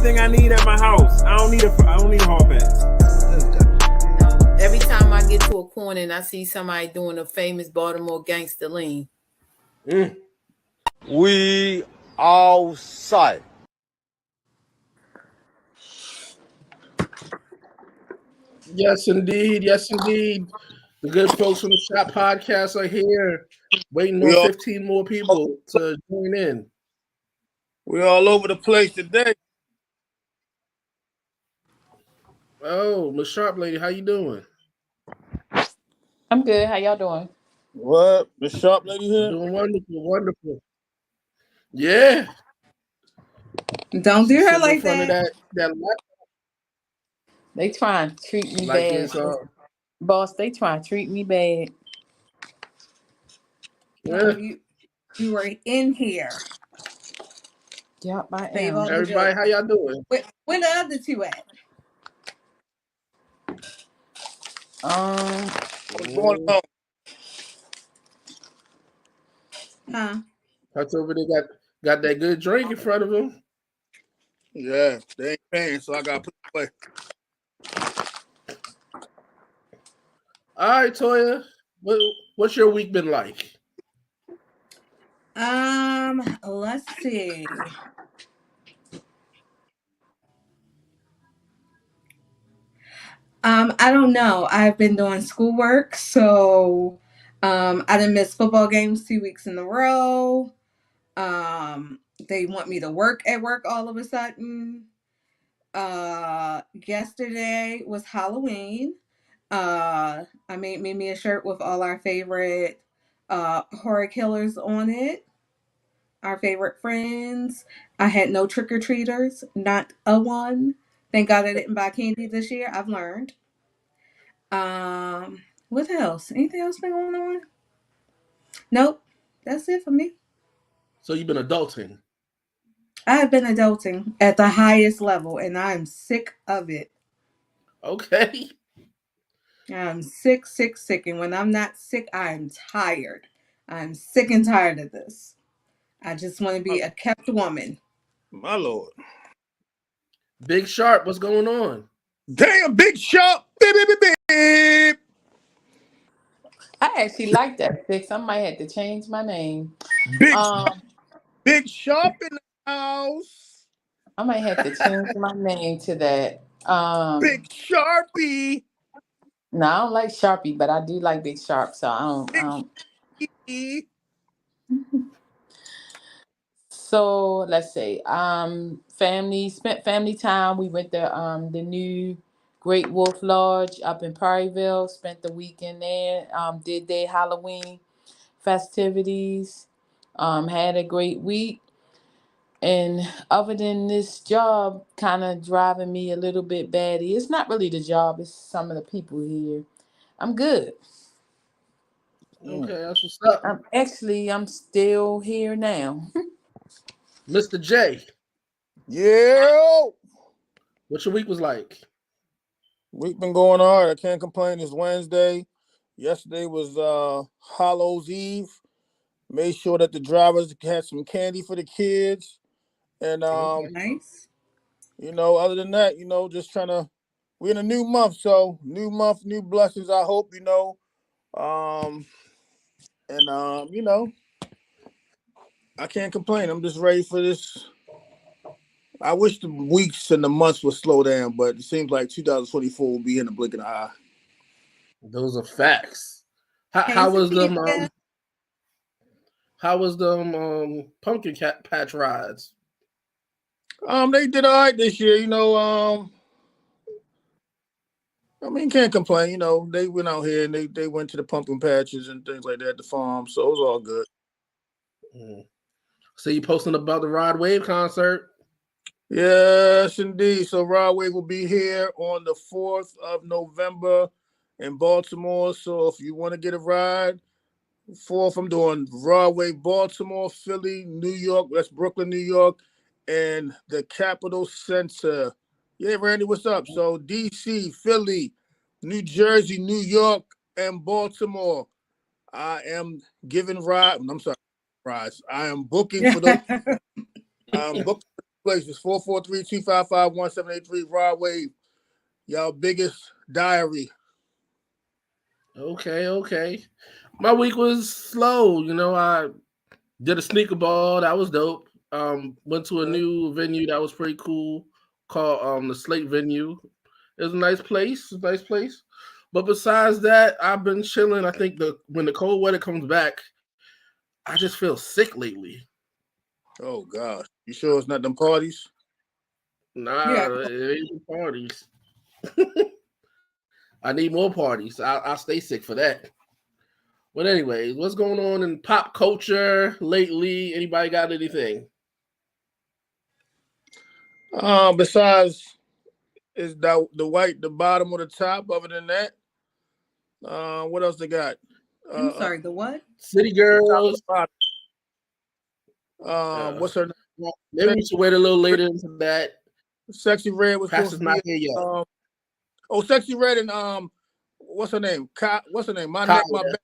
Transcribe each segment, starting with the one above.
everything I need at my house. I don't need a hall pass. Every time I get to a corner and I see somebody doing a famous Baltimore gangster lean. We outside. Yes, indeed. Yes, indeed. The good folks from the Shop Podcast are here, waiting on 15 more people to join in. We're all over the place today. Oh, Miss Sharp Lady, how you doing? I'm good. How y'all doing? What? The Sharp Lady here? Doing wonderful, wonderful. Yeah. Don't do her like that. They trying to treat me like bad. Boss, they trying to treat me bad. No, you were in here. Yep, I am. Everybody, how y'all doing? Where the other two at? What's going on? Huh? That's over there got that good drink in front of them. Yeah, they ain't paying, so I gotta put it away. All right, Toya. What's your week been like? Let's see. I don't know. I've been doing schoolwork, so I didn't miss football games 2 weeks in a row. They want me to work at work all of a sudden. Yesterday was Halloween. I made me a shirt with all our favorite horror killers on it. Our favorite friends. I had no trick-or-treaters, not a one. Thank God I didn't buy candy this year. I've learned. What else? Anything else been going on? Nope. That's it for me. So you've been adulting? I have been adulting at the highest level, and I'm sick of it. Okay. I'm sick. And when I'm not sick, I'm tired. I'm sick and tired of this. I just want to be a kept woman. My Lord. Big Sharp, what's going on? Damn, Big Sharp. Beep, beep, beep, beep. I actually like that fix. I might have to change my name. Big Sharp in the house. I might have to change my name to that. Big Sharpie. No, I don't like Sharpie, but I do like Big Sharp, so I don't. So let's say, spent family time. We went to the new Great Wolf Lodge up in Perryville. Spent the weekend there. Did their Halloween festivities. Had a great week. And other than this job kind of driving me a little bit batty, it's not really the job, it's some of the people here. I'm good. Okay, that's what's up. I'm still here now. Mr. J. Yeah. What your week was like? Week been going hard. I can't complain. It's Wednesday. Yesterday was Hallows Eve. Made sure that the drivers had some candy for the kids. And nice. Other than that, just trying to. We're in a new month, so new month, new blessings. I hope I can't complain. I'm just ready for this. I wish the weeks and the months would slow down, but it seems like 2024 will be in the blink of the eye. Those are facts. How was them? How was them pumpkin patch rides? They did all right this year. Can't complain. They went out here and they went to the pumpkin patches and things like that at the farm, so it was all good. So you posting about the Rod Wave concert? Yes, indeed. So Rod Wave will be here on the 4th of November in Baltimore. So if you want to get a ride, 4th, I'm doing Rod Wave, Baltimore, Philly, New York. That's Brooklyn, New York, and the Capitol Center. Yeah, Randy, what's up? So DC, Philly, New Jersey, New York, and Baltimore. I am giving rides. I am booking for those. I'm booking places. 443-255-1783. Rod Wave. Y'all biggest diary. Okay. My week was slow. You know, I did a sneaker ball. That was dope. Went to a new venue that was pretty cool called the Slate Venue. It was a nice place. But besides that, I've been chilling. I think when the cold weather comes back, I just feel sick lately. Oh gosh. You sure it's not them parties? Nah, Yeah. it ain't parties. I need more parties. I'll stay sick for that. But anyways, what's going on in pop culture lately? Anybody got anything? Besides is the bottom or the top. Other than that, what else they got? I'm sorry, the what? City Girls. What's her name? Maybe we should wait a little later into that. Sexy Red was supposed to be. Not here yet. Sexy Red and what's her name? What's her name? My Kaya. Neck, My Back.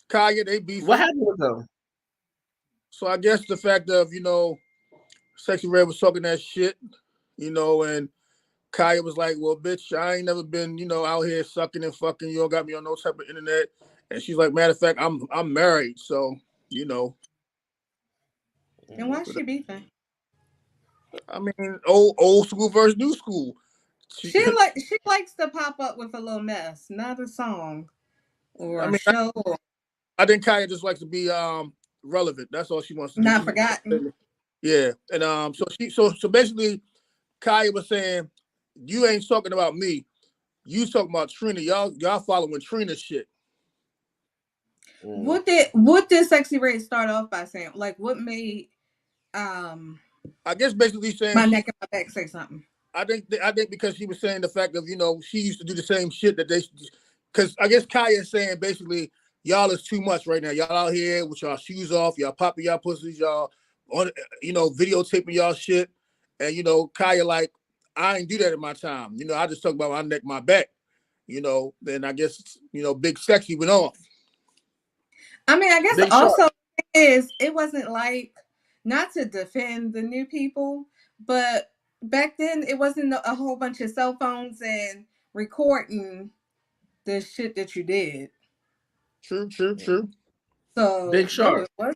Kaya, they beef. What happened with them? So I guess the fact of, Sexy Red was talking that shit, and Kaya was like, well, bitch, I ain't never been, out here sucking and fucking. You don't got me on no type of internet. And she's like, matter of fact, I'm married, so, And why is she beefing? I mean, old school versus new school. She likes to pop up with a little mess, not a song or a show. I think Kaya just likes to be relevant. That's all she wants to do. Not forgotten. Yeah. And so basically Kaya was saying, you ain't talking about me. You talking about Trina. Y'all following Trina shit. What did Sexy Red start off by saying? Like, what made I guess basically saying My Neck and My Back say something? I think because she was saying the fact of, she used to do the same shit that because I guess Kaya is saying basically y'all is too much right now. Y'all out here with y'all shoes off, y'all popping y'all pussies, y'all on, videotaping y'all shit. And, Kaya like, I ain't do that in my time. I just talk about my neck, my back. Then I guess, Big Sexy went off. I mean, I guess Big also it wasn't like, not to defend the new people, but back then it wasn't a whole bunch of cell phones and recording the shit that you did. True. So Big Shark. No,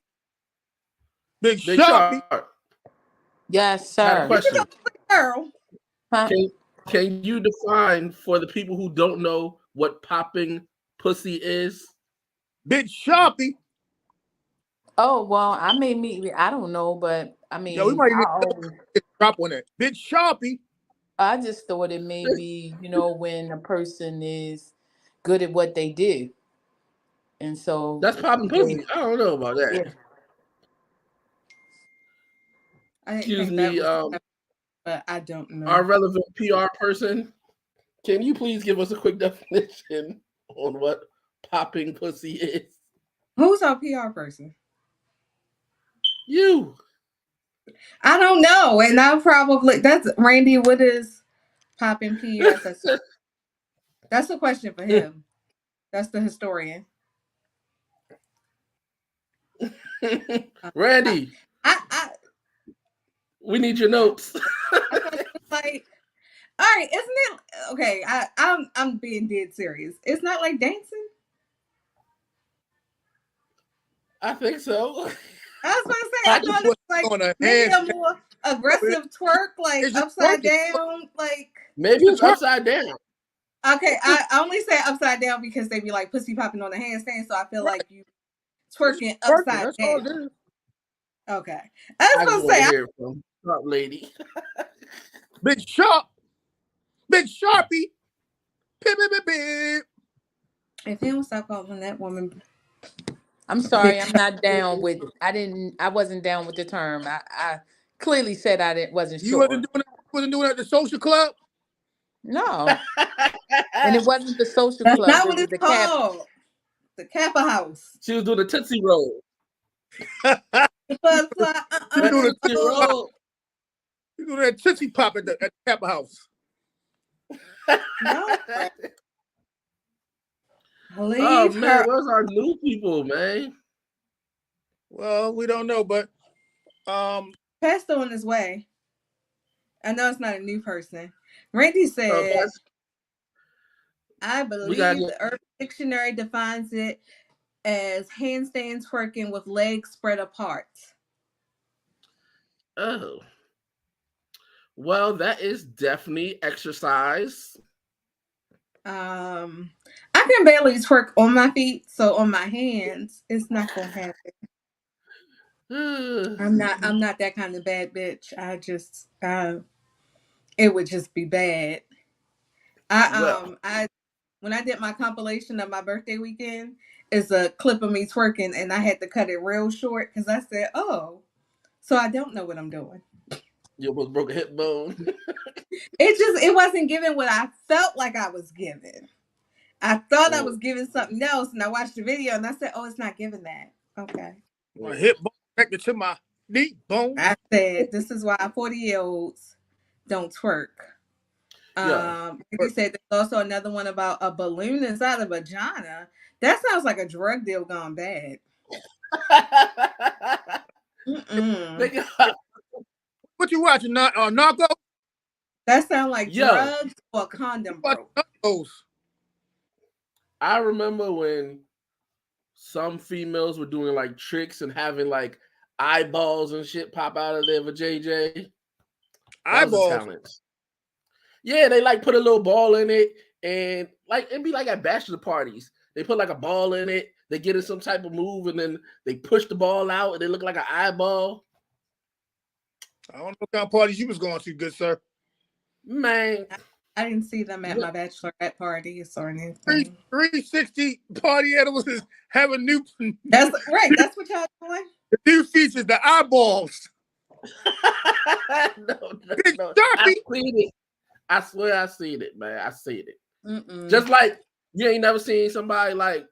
Big Shark. Yes, sir. I had a question. Girl. Huh? Can you define for the people who don't know what popping pussy is? Big Sharpie. Oh, well, I don't know, but I mean, Yeah, we might even drop on that. Big Sharpie. I just thought it may be, when a person is good at what they do. And so That's popping pussy. I don't know about that. Yeah. I didn't Excuse think me, that was, but I don't know. Our relevant PR person, can you please give us a quick definition on what popping pussy is? Who's our PR person? You. I don't know, and that's Randy. What is popping PUSS? That's a question for him. That's the historian. Randy, we need your notes. Like, all right, isn't it okay? I'm being dead serious. It's not like dancing. I think so. I was gonna say, I thought it was like maybe a more aggressive twerk, like upside down, like maybe it's upside down. Okay, I only say upside down because they be like pussy popping on the handstand, so I feel like you twerking upside down. Okay, I was gonna say, hear from top lady, Big Sharp, Big Sharpie, pip. If he don't stop calling that woman, I'm sorry, I'm not down with. I wasn't down with the term. I clearly said wasn't sure. You wasn't doing it at the social club. No, and it wasn't the social club. That's not what it's called. The Kappa House. She was doing a Tootsie Roll. You doing that Tootsie Pop at the Kappa House. No. Oh man, where's our new people, man? Well, we don't know, but Pastor on his way. I know it's not a new person. Randy said, I we got believe the Urban Dictionary defines it as handstands twerking with legs spread apart. oh. Well, that is definitely exercise. I can barely twerk on my feet, so on my hands, it's not gonna happen. I'm not that kind of bad bitch. I just it would just be bad. When I did my compilation of my birthday weekend, is a clip of me twerking, and I had to cut it real short because I said, "Oh, so I don't know what I'm doing." You almost broke a hip bone. It wasn't giving what I felt like I was giving. I thought I was giving something else, and I watched the video, and I said, "Oh, it's not giving that." Okay. My hip bone connected to my knee bone. I said, "This is why 40-year-olds don't twerk." He said there's also another one about a balloon inside a vagina. That sounds like a drug deal gone bad. What you watching? Narco? That sounds like drugs or a condom broke. I remember when some females were doing like tricks and having like eyeballs and shit pop out of their vajayjay. Eyeballs? Yeah, they like put a little ball in it, and like it'd be like at bachelor parties. They put like a ball in it, they get in some type of move, and then they push the ball out, and they look like an eyeball. I don't know what kind of parties you was going to, good sir. Man, I didn't see them at my bachelorette parties or anything. 360 party animals is having new. That's right. That's what y'all doing. The new features, the eyeballs. No. I seen it. I swear I seen it, man. I seen it. Just like you ain't never seen somebody like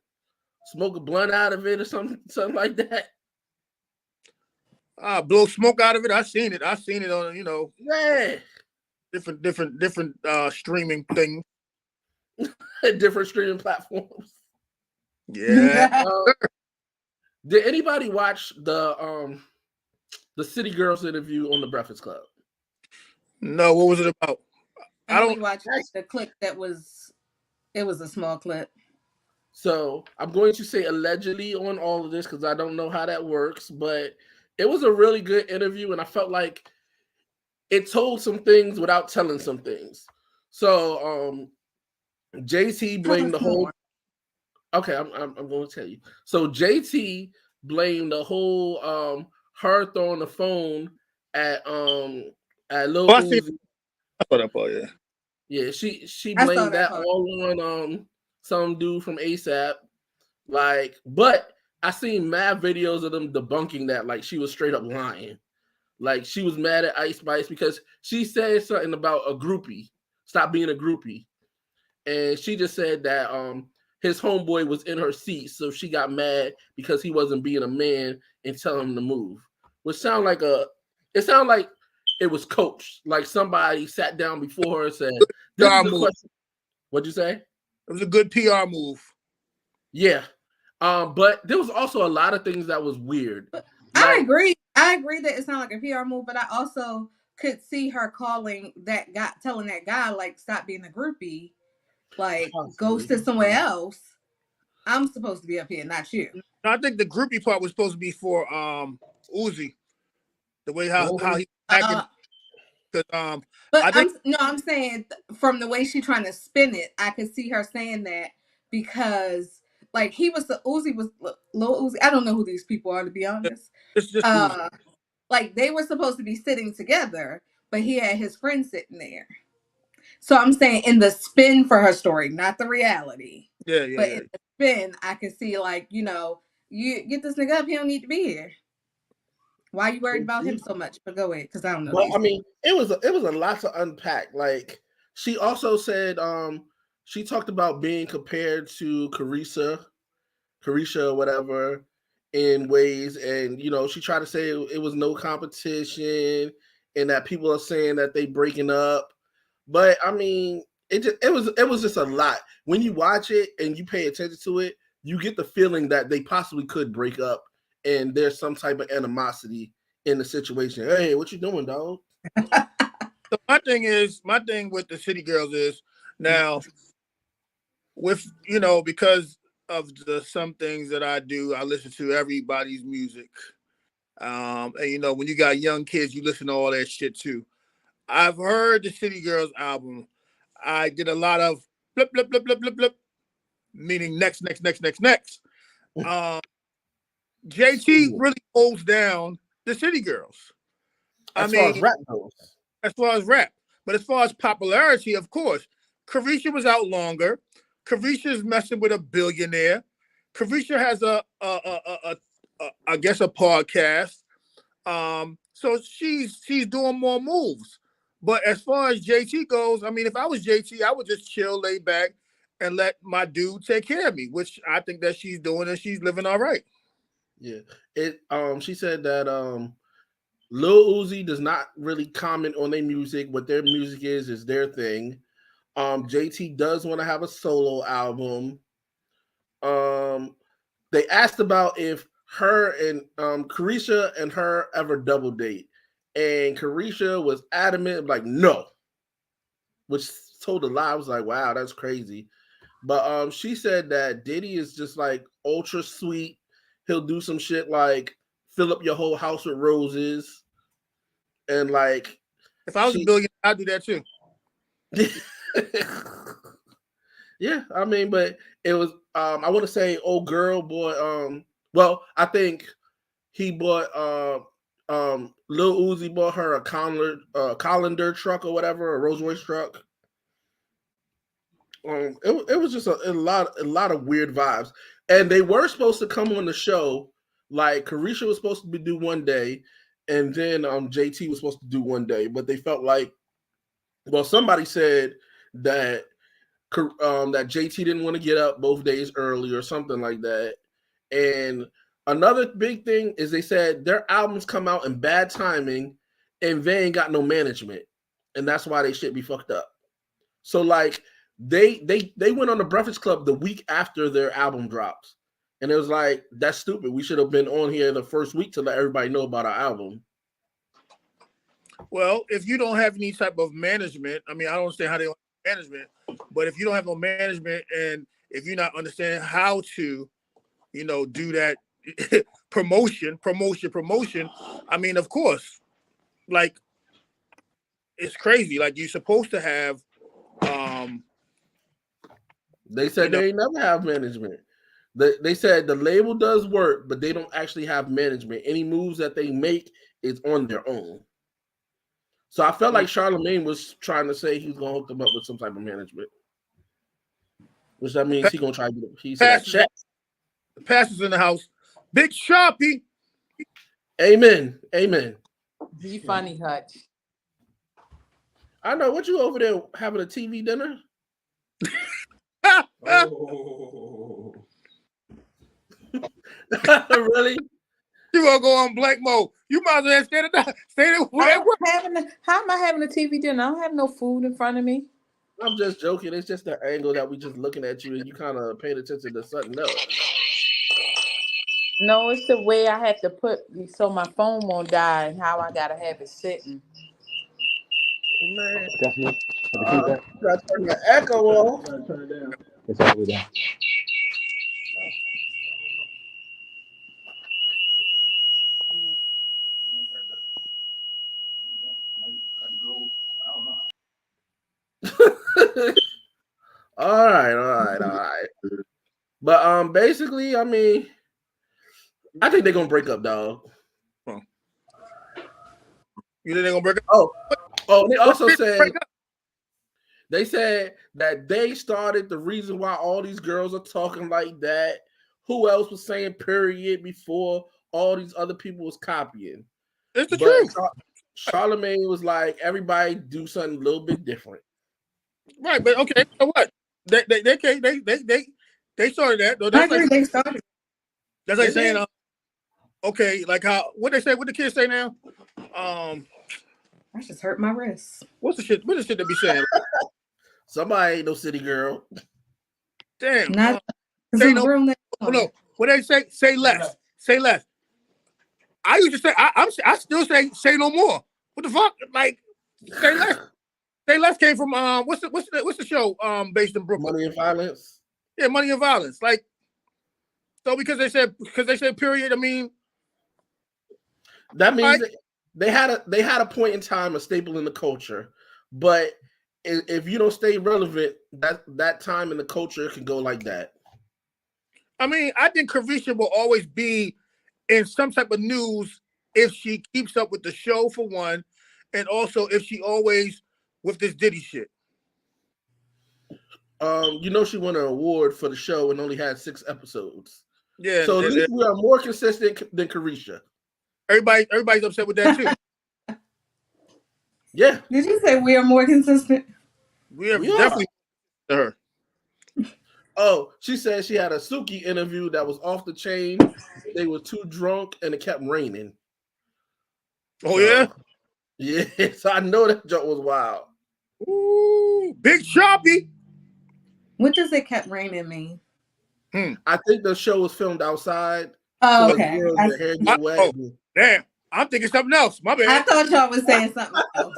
smoke a blunt out of it or something like that. Blow smoke out of it. I seen it on, different streaming things. Different streaming platforms. Yeah. Did anybody watch the City Girls interview on the Breakfast Club? No, what was it about? I only watched the clip it was a small clip. So I'm going to say allegedly on all of this because I don't know how that works, but it was a really good interview, and I felt like it told some things without telling some things. So JT blamed the whole. Okay, I'm going to tell you. So JT blamed the whole her throwing the phone at Lil Uzi. I saw that part, yeah. Yeah, she blamed that all on some dude from ASAP. Like, but I seen mad videos of them debunking that, like she was straight up lying. Like she was mad at Ice Spice because she said something about a groupie. Stop being a groupie. And she just said that his homeboy was in her seat, so she got mad because he wasn't being a man and telling him to move. Which sounded like it was coached. Like somebody sat down before her and said, "This is the question." What'd you say? It was a good PR move. Yeah. But there was also a lot of things that was weird. I agree that it sounded like a PR move, but I also could see her telling that guy, like, stop being a groupie, like, go sit somewhere else. I'm supposed to be up here, not you. I think the groupie part was supposed to be for Uzi. The way how he acted. I'm saying from the way she's trying to spin it, I could see her saying that because like Lil Uzi. I don't know who these people are, to be honest. Like they were supposed to be sitting together, but he had his friend sitting there. So I'm saying in the spin for her story, not the reality. Yeah. But in the spin, I can see like, you get this nigga up, he don't need to be here. Why are you worried about him so much? But go ahead, because I don't know. Well, I mean, it was a lot to unpack. Like she also said, she talked about being compared to Carisha or whatever in ways, and she tried to say it was no competition, and that people are saying that they breaking up. But I mean, it was just a lot. When you watch it and you pay attention to it, you get the feeling that they possibly could break up, and there's some type of animosity in the situation. Hey, what you doing, dog? So my thing with the City Girls is now with because of some things that I do, I listen to everybody's music. And when you got young kids, you listen to all that shit too. I've heard the City Girls album. I did a lot of blip blip blip blip blip blip, meaning next. JT really holds down the City Girls. As far as rap goes. As far as rap. But as far as popularity, of course, Carisha was out longer. Carisha's messing with a billionaire. Carisha has I guess a podcast. So she's doing more moves. But as far as JT goes, I mean, if I was JT, I would just chill, lay back, and let my dude take care of me, which I think that she's doing, and she's living all right. Yeah. She said that Lil Uzi does not really comment on their music. What their music is their thing. JT does want to have a solo album. They asked about if her and Carisha and her ever double date, and Carisha was adamant, like no, which told a lie. I was like, wow, that's crazy. But she said that Diddy is just like ultra sweet. He'll do some shit like fill up your whole house with roses, and like if I was a billionaire, I'd do that too. Yeah, I mean, but it was I want to say old girl boy. Well, I think he bought Lil Uzi bought her a Colander truck or whatever, a Rolls Royce truck. It was just a lot of weird vibes, and they were supposed to come on the show. Like Carisha was supposed to do one day, and then JT was supposed to do one day, but they felt like, well, somebody said that that JT didn't want to get up both days early or something like that. And another big thing is they said their albums come out in bad timing, and they ain't got no management, and that's why they shit be fucked up. So like they went on the Breakfast Club the week after their album drops, and it was like, that's stupid. We should have been on here the first week to let everybody know about our album. Well, if you don't have any type of management, I mean, I don't understand how they don't have management, but if you don't have no management and if you're not understanding how to, do that promotion, I mean, of course, like, it's crazy. Like, you're supposed to have, they said they never have management. They said the label does work, but they don't actually have management. Any moves that they make is on their own. So I felt like Charlamagne was trying to say he's gonna hook them up with some type of management, which that means he's gonna try to get a piece of that check. The pastor's in the house, Big Sharpie. Amen. Be funny, Hutch. I know. What you over there having a TV dinner? Oh. Really? You gonna go on black mode? You might as well stay there. How am I having a TV dinner? I don't have no food in front of me. I'm just joking. It's just the angle that we just looking at you and you kind of paying attention to something else. No, it's the way I have to put so my phone won't die and how I gotta have it sitting. Man, Definitely. gotta turn the echo off. Turn it down. It's all the way down. All right. But basically, I mean, I think they're gonna break up, dog. You think they're gonna break up? Oh, they also said they said that they started the reason why all these girls are talking like that. Who else was saying period before all these other people was copying? It's the truth. Charlamagne was like, everybody do something a little bit different. Right, but okay, so what? They started that. They started. That's like saying, okay, like what they say, what the kids say now? I just hurt my wrist. What's the shit? What the shit they be saying? Somebody ain't no city girl. Damn. Not say no. No. What they say? Say less. Say less. I used to say I still say no more. What the fuck? Like say less. Say less came from what's the show based in Brooklyn? Money and Violence. Yeah, Money and Violence. Like so because they said period. I mean that means right? they had a point in time, a staple in the culture, but if you don't stay relevant, that time in the culture can go like that. I mean, I think Carisha will always be in some type of news if she keeps up with the show for one, and also if she always with this Diddy shit. She won an award for the show and only had 6 episodes. Yeah. So at least we are more consistent than Carisha. Everybody's upset with that too. Yeah. Did you say we are more consistent? We are definitely to her. Oh, she said she had a Suki interview that was off the chain. They were too drunk and it kept raining. Oh yeah? Yeah, so I know that joke was wild. Ooh, Big Sharpie. What does it kept raining mean? I think the show was filmed outside. Oh, so okay. Their hair get wet. Damn, I'm thinking something else. My bad. I thought y'all was saying something else.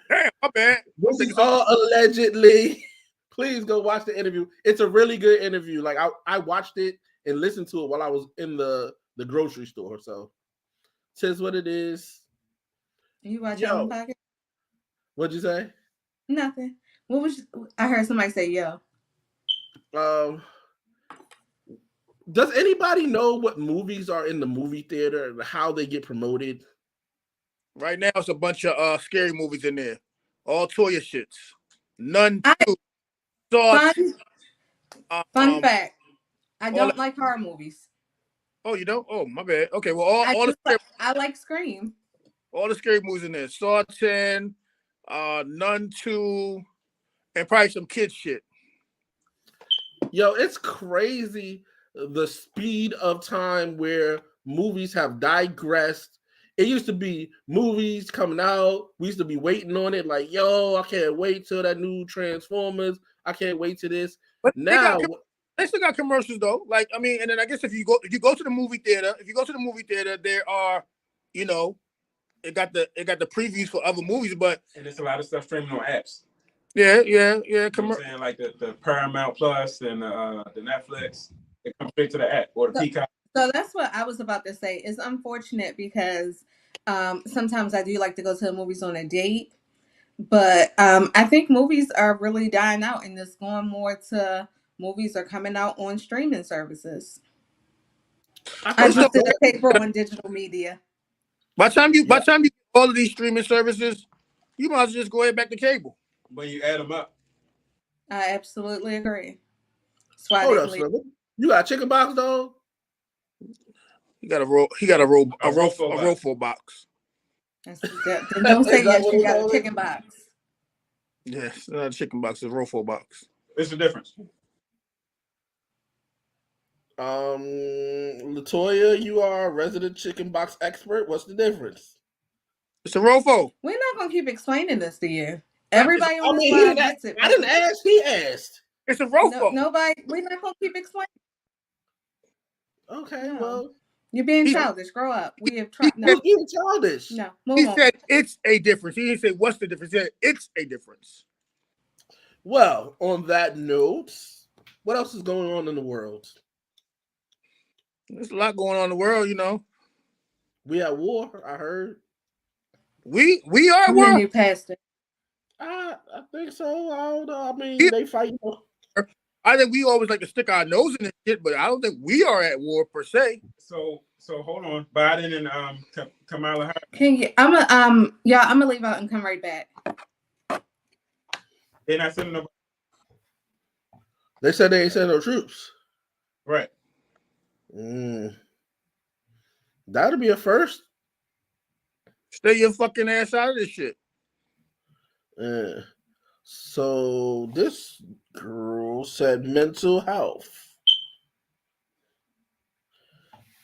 Damn, my bad. This is all allegedly. Please go watch the interview. It's a really good interview. Like I watched it and listened to it while I was in the grocery store. So, tis what it is. You watch your own pocket? What'd you say? Nothing. What was I heard somebody say yo. Does anybody know what movies are in the movie theater and how they get promoted? Right now, it's a bunch of scary movies in there. All Toya shits. None. Fun fact. I don't like horror movies. Oh, you don't? Oh, my bad. Okay, well, I like Scream. All the scary movies in there. Saw 10, Nun 2, and probably some kids shit. Yo, it's crazy the speed of time where movies have digressed. It used to be movies coming out. We used to be waiting on it like, yo, I can't wait till that new Transformers. I can't wait to this. But now they still got commercials though. Like, I mean, and then I guess if you go to the movie theater, there are, it got the previews for other movies, but and there's a lot of stuff streaming on apps. Yeah. You know what I'm saying? Like the Paramount Plus and the Netflix, it comes straight to the app or the Peacock. So that's what I was about to say. It's unfortunate because sometimes I do like to go to the movies on a date, but I think movies are really dying out, and it's going more to movies are coming out on streaming services. I just did a paper on digital media. By the time you get all of these streaming services, you might as well just go ahead back to cable. When you add them up. I absolutely agree. Hold up, you got a chicken box, though? He got a Rofo box. Don't say yes, you got a chicken box. Yes, it's not a chicken box, it's a Rofo box. What's the difference? Latoya, you are a resident chicken box expert. What's the difference? It's a Rofo. We're not gonna keep explaining this to you. Everybody on this line gets it. I didn't ask. He asked. It's a Rofo. Nobody. We're not gonna keep explaining. Okay, well, you're being childish. Grow up. We have tried. No, you're being childish. No, he said it's a difference. He didn't say what's the difference. He said it's a difference. Well, on that note, what else is going on in the world? There's a lot going on in the world, We at war, I heard. We are at war. New pastor. I think so. I don't know. I mean, they fight. I think we always like to stick our nose in this shit, but I don't think we are at war per se. So hold on. Biden and Kamala Harris. I'm gonna leave out and come right back. They're not sending nobody. They said they ain't sending no troops. Right. That'll be a first. Stay your fucking ass out of this shit. So this girl said mental health.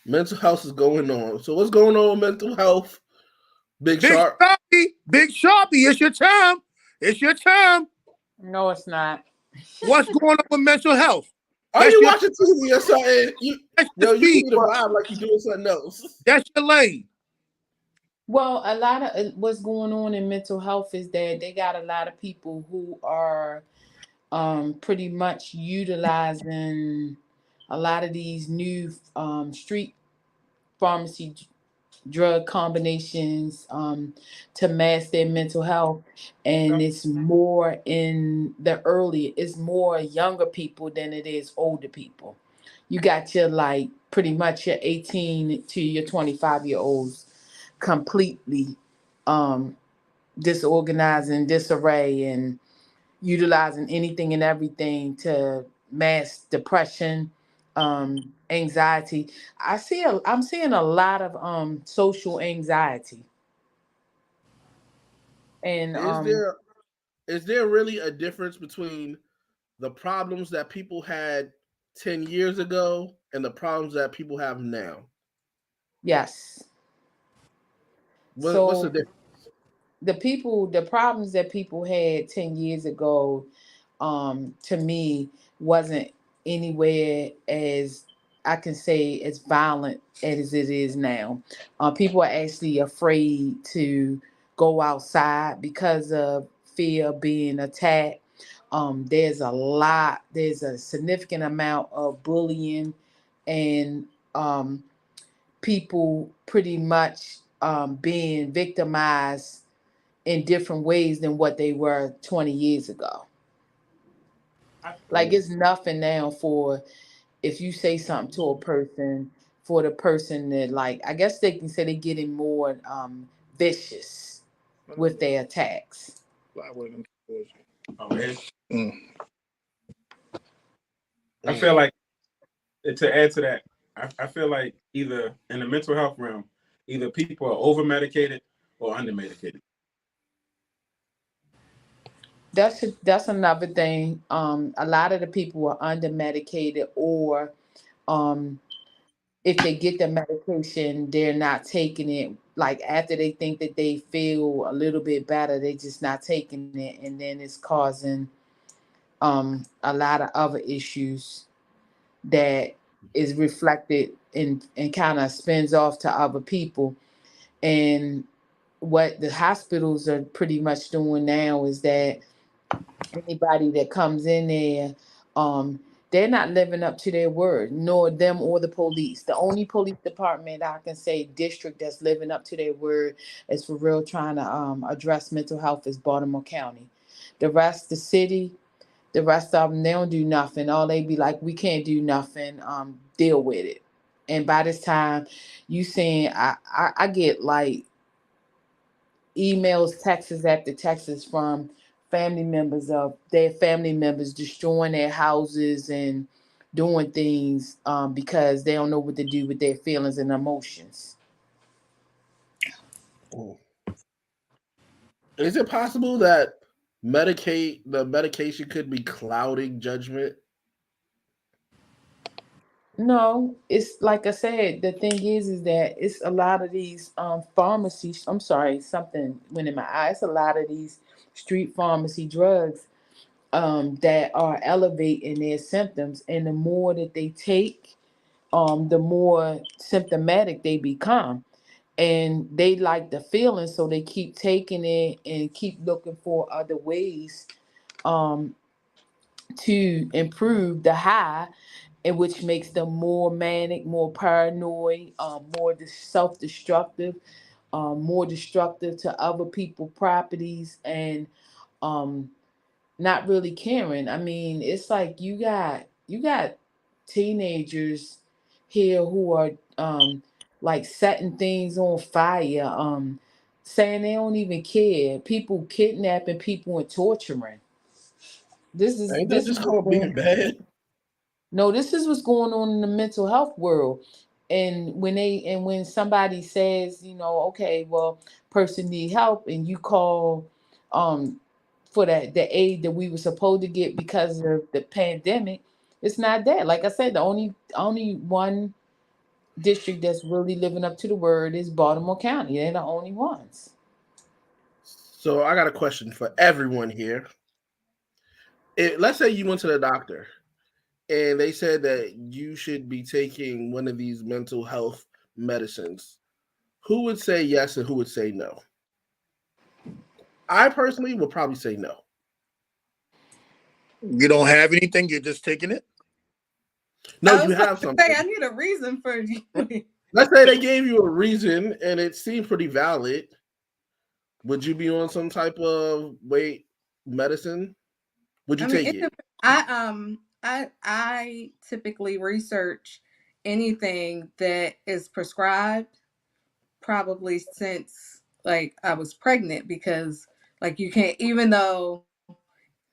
Mental health is going on. So what's going on with mental health? Big Sharpie, it's your time. It's your time. No, it's not. What's going on with mental health? Are That's you your, watching TV or something? that's Yo, your you give speed. me the vibe like you doing something else. That's your lane. Well, a lot of what's going on in mental health is that they got a lot of people who are pretty much utilizing a lot of these new street pharmacy drug combinations to mask their mental health, and it's more in the early, it's more younger people than it is older people. You got your like pretty much your 18 to your 25-year olds completely um disorganized and disarray and utilizing anything and everything to mask depression, anxiety. I'm seeing a lot of social anxiety. And Is there really a difference between the problems that people had 10 years ago and the problems that people have now? yes. What's the So difference? the problems that people had 10 years ago, to me, wasn't anywhere as, I can say, as violent as it is now. People are actually afraid to go outside because of fear of being attacked. There's a significant amount of bullying, and people pretty much being victimized in different ways than what they were 20 years ago. Like it's nothing now for, if you say something to a person, for the person that, like, I guess they can say they're getting more vicious with their attacks. Oh, man. Mm. I feel like, to add to that, I feel like either in the mental health realm, either people are over medicated or under medicated. That's another thing. A lot of the people are under medicated, or um, if they get the medication, they're not taking it. Like after they think that they feel a little bit better, they just not taking it, and then it's causing a lot of other issues that is reflected and kind of spins off to other people. And what the hospitals are pretty much doing now is that anybody that comes in there, they're not living up to their word, nor them or the police. The only police department I can say district that's living up to their word is for real trying to address mental health is Baltimore County. The rest, the city, the rest of them, they don't do nothing. All they be like, we can't do nothing. Deal with it. And by this time, you saying I get like emails, texts after texts from family members of their family members destroying their houses and doing things because they don't know what to do with their feelings and emotions. Is it possible that the medication could be clouding judgment? No, it's like I said, the thing is that it's a lot of these pharmacies. I'm sorry, something went in my eye. It's a lot of these street pharmacy drugs that are elevating their symptoms, and the more that they take, the more symptomatic they become. And they like the feeling, so they keep taking it and keep looking for other ways um, to improve the high, and which makes them more manic, more paranoid, more self-destructive, more destructive to other people properties, and um, not really caring. I mean, it's like you got teenagers here who are like setting things on fire, saying they don't even care. People kidnapping people and torturing. This is Ain't that this is just what's called being going. bad? No, this is what's going on in the mental health world. And when somebody says, okay, well, person need help, and you call um for the aid that we were supposed to get because of the pandemic, it's not that. Like I said, the only one district that's really living up to the word is Baltimore County. They're the only ones. So I got a question for everyone here. Let's say you went to the doctor and they said that you should be taking one of these mental health medicines, who would say yes and who would say no? I personally would probably say no. You don't have anything, you're just taking it? No, I you was about have to something. say I need a reason for you. Let's say they gave you a reason and it seemed pretty valid. Would you be on some type of medicine? Would you I mean, take it? I typically research anything that is prescribed probably since like I was pregnant, because like you can't, even though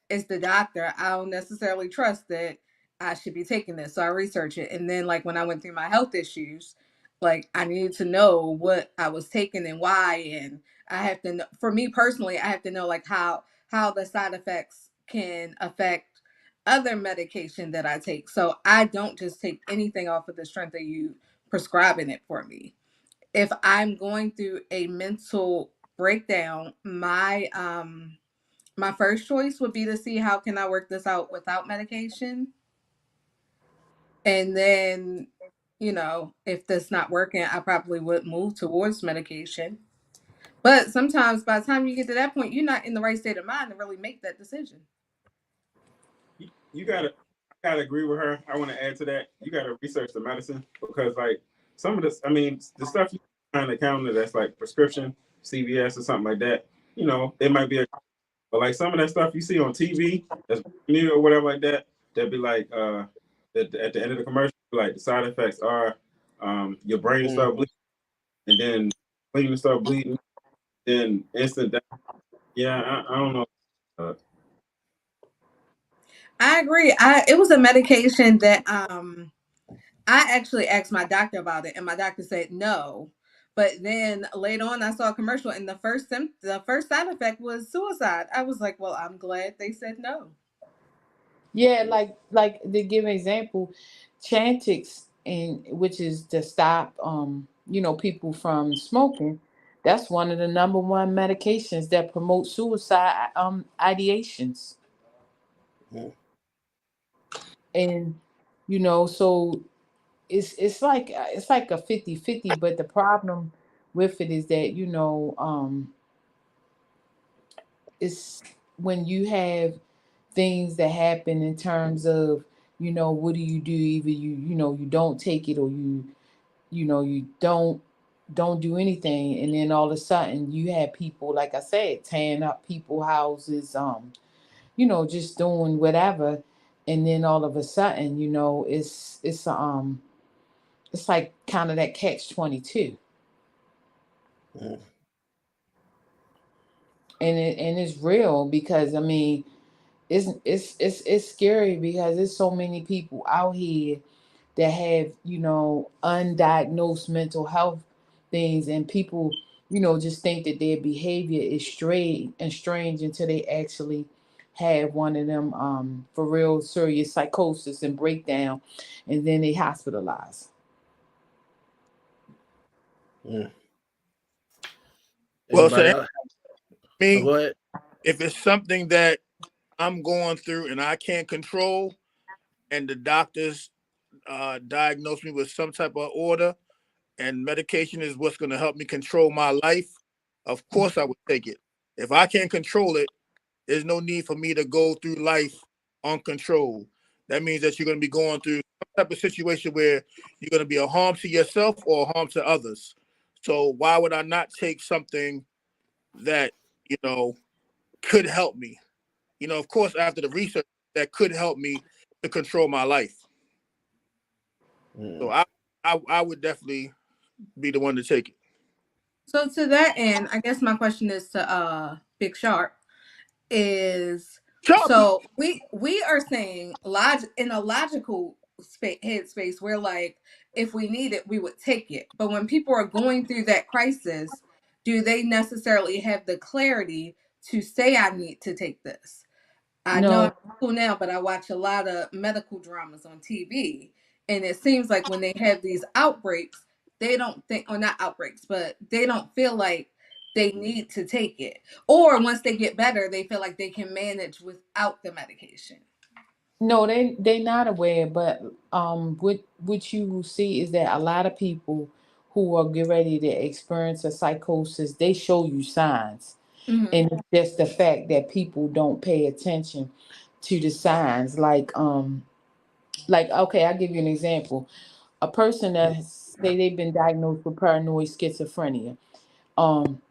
it's the doctor, I don't necessarily trust that I should be taking this. So I research it. And then like when I went through my health issues, like I needed to know what I was taking and why. And I have to know, for me personally, I have to know like how the side effects can affect other medication that I take. So I don't just take anything off of the strength of you prescribing it for me. If I'm going through a mental breakdown, my first choice would be to see how can I work this out without medication. And then, if that's not working, I probably would move towards medication. But sometimes by the time you get to that point, you're not in the right state of mind to really make that decision. You gotta, I gotta agree with her. I want to add to that. You gotta research the medicine, because like some of this, I mean, the stuff you find the counter that's like prescription, CVS or something like that. It might be but like some of that stuff you see on TV, that's new or whatever like that, that'd be like at the end of the commercial, like the side effects are your brain start bleeding, and then clean start bleeding, then instant death. Yeah, I don't know. I agree. It was a medication that I actually asked my doctor about it, and my doctor said no. But then later on, I saw a commercial, and the first side effect was suicide. I was like, well, I'm glad they said no. Yeah, like to give an example, Chantix, and which is to stop people from smoking. That's one of the number one medications that promote suicide ideations. Yeah. And so it's like a 50-50. But the problem with it is that it's when you have things that happen in terms of what do you do, either you don't take it, or you don't do anything, and then all of a sudden you have people, like I said, tearing up people houses, just doing whatever, and then all of a sudden it's like kind of that catch 22. Yeah. And it's real, because I mean it's scary, because there's so many people out here that have undiagnosed mental health things, and people just think that their behavior is straight and strange until they actually have one of them for real serious psychosis and breakdown, and then they hospitalized. Yeah. Well, Anybody so else? me, Go ahead. if it's something that I'm going through and I can't control, and the doctors diagnose me with some type of order, and medication is what's going to help me control my life, of course I would take it. If I can't control it, there's no need for me to go through life uncontrolled. That means that you're going to be going through some type of situation where you're going to be a harm to yourself or a harm to others. So why would I not take something that, could help me? Of course, after the research, that could help me to control my life. So I would definitely be the one to take it. So to that end, I guess my question is to Big Sharp is, Sharpie. so we are saying in a logical headspace, we're like, if we need it we would take it, but when people are going through that crisis, do they necessarily have the clarity to say I need to take this? I know I'm No, in school now, but I watch a lot of medical dramas on TV, and it seems like when they have these outbreaks, they don't think, or not outbreaks, but they don't feel like they need to take it. Or once they get better, they feel like they can manage without the medication. No, they not aware, but what you will see is that a lot of people who are get ready to experience a psychosis, they show you signs. Hmm. And it's just the fact that people don't pay attention to the signs. Like okay, I'll give you an example. A person that say they've been diagnosed with paranoid schizophrenia. Um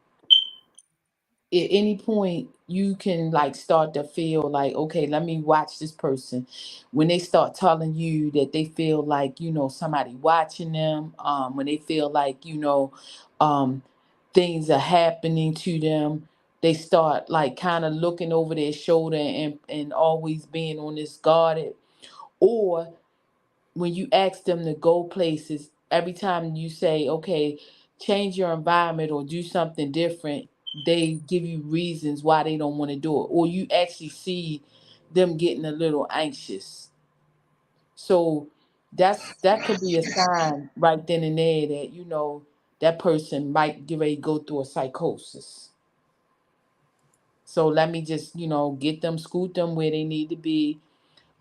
at any point you can like start to feel like, okay, let me watch this person. When they start telling you that they feel like, somebody watching them, when they feel like, um things are happening to them, they start like kind of looking over their shoulder and always being on this guarded. Or when you ask them to go places, every time you say, okay, change your environment or do something different, they give you reasons why they don't want to do it. Or you actually see them getting a little anxious. So that could be a sign right then and there that, that person might get ready to go through a psychosis. So let me just, get them, scoot them where they need to be.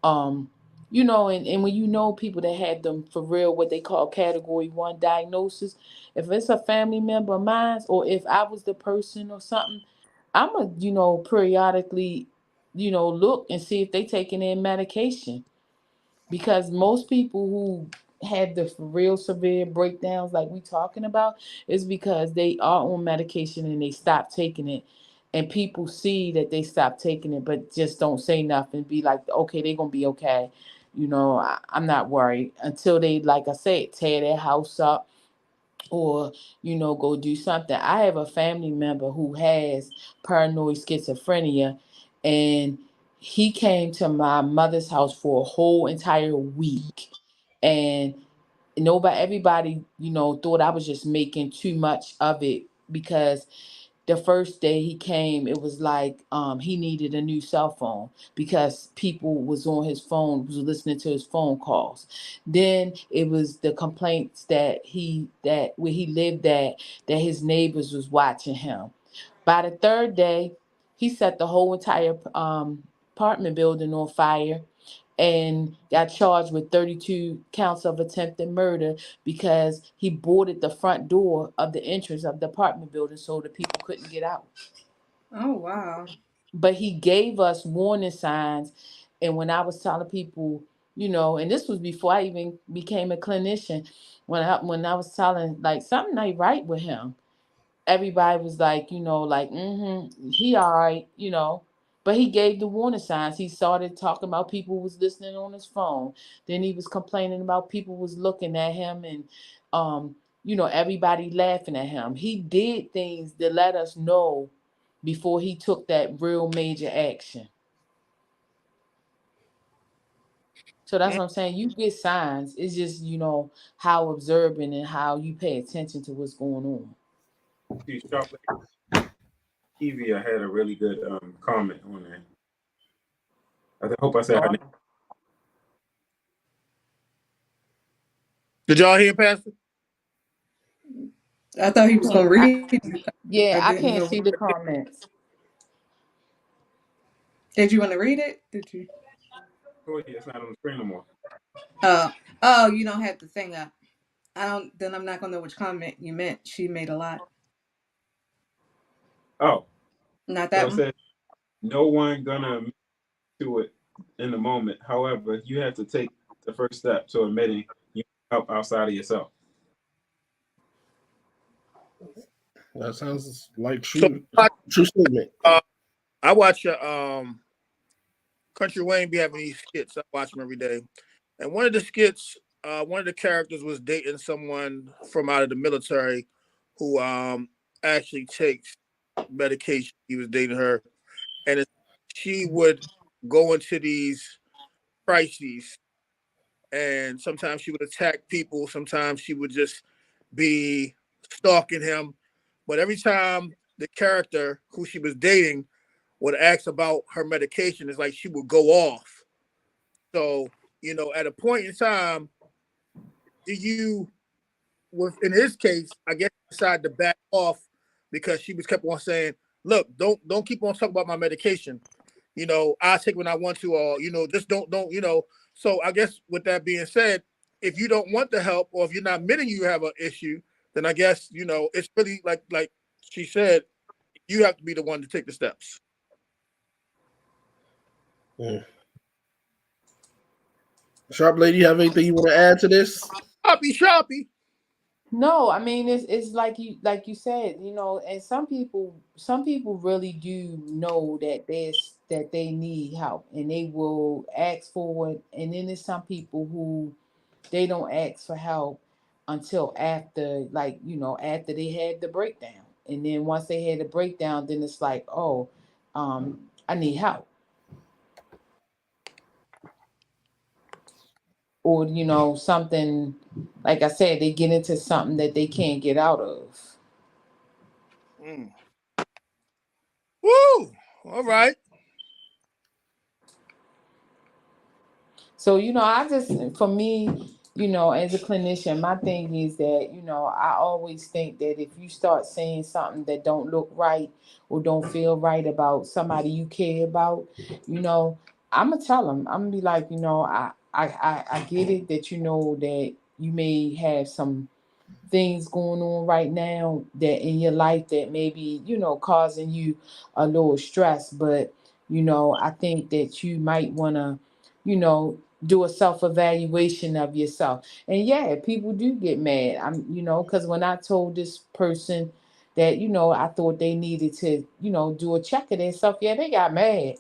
um and when people that have them for real, what they call category 1 diagnosis, if it's a family member of mine or if I was the person or something, I'm gonna periodically look and see if they taking their medication, because most people who have the for real severe breakdowns like we talking about is because they are on medication and they stop taking it, and people see that they stop taking it but just don't say nothing, be like, okay, they're gonna be okay, I'm not worried, until they, like I said, tear their house up or go do something. I have a family member who has paranoid schizophrenia, and he came to my mother's house for a whole entire week, and everybody thought I was just making too much of it, because the first day he came, it was like he needed a new cell phone because people was on his phone, was listening to his phone calls. Then it was the complaints that where he lived at, that his neighbors was watching him. By the third day, he set the whole entire apartment building on fire and got charged with 32 counts of attempted murder because he boarded the front door of the entrance of the apartment building so the people couldn't get out. Oh wow. But he gave us warning signs. And when I was telling people, and this was before I even became a clinician, when I was telling like something ain't right with him, everybody was like, he all right, But he gave the warning signs. He started talking about people was listening on his phone. Then he was complaining about people was looking at him and everybody laughing at him. He did things to let us know before he took that real major action. So that's what I'm saying. You get signs. It's just, how observant and how you pay attention to what's going on. See, Sharp Evia had a really good comment on there. I hope I said her name. Did y'all hear, Pastor? I thought he was gonna read it. Yeah, I I didn't can't know. see the comments. Did you want to read it? Did you? Oh, yeah, it's not on the screen no more. Oh, oh, you don't have the thing up. I don't. Then I'm not gonna know which comment you meant. She made a lot. Oh, Not so that it one. says no one gonna admit to it in the moment. However, you have to take the first step to admitting you need help outside of yourself. That sounds like So true statement. I watch Country Wayne be having these skits. I watch them every day. And one of the skits, one of the characters was dating someone from out of the military who actually takes medication. He was dating her. And she would go into these crises, and sometimes she would attack people. Sometimes she would just be stalking him. But every time the character who she was dating would ask about her medication, it's like she would go off. So, at a point in time, do you, was in his case, I guess he decided to back off because she was kept on saying, "Look, don't keep on talking about my medication." I take when I want to, or just don't. So I guess with that being said, if you don't want the help, or if you're not admitting you have an issue, then I guess it's really like she said, you have to be the one to take the steps. Sharp Lady, you have anything you want to add to this? Shoppy. No, I mean it's like you said, and some people really do know that they need help and they will ask for it, and then there's some people who they don't ask for help until after, like, after they had the breakdown, and then once they had the breakdown, then it's like, oh, I need help, or something, like I said, they get into something that they can't get out of. Mm. Woo! All right. So, I just, for me, as a clinician, my thing is that, I always think that if you start saying something that don't look right or don't feel right about somebody you care about, I'm going to tell them, I'm going to be like, I get it that that you may have some things going on right now that in your life that maybe causing you a little stress, but I think that you might want to do a self-evaluation of yourself. And yeah, people do get mad. I'm because when I told this person that I thought they needed to do a check of themselves, yeah, they got mad.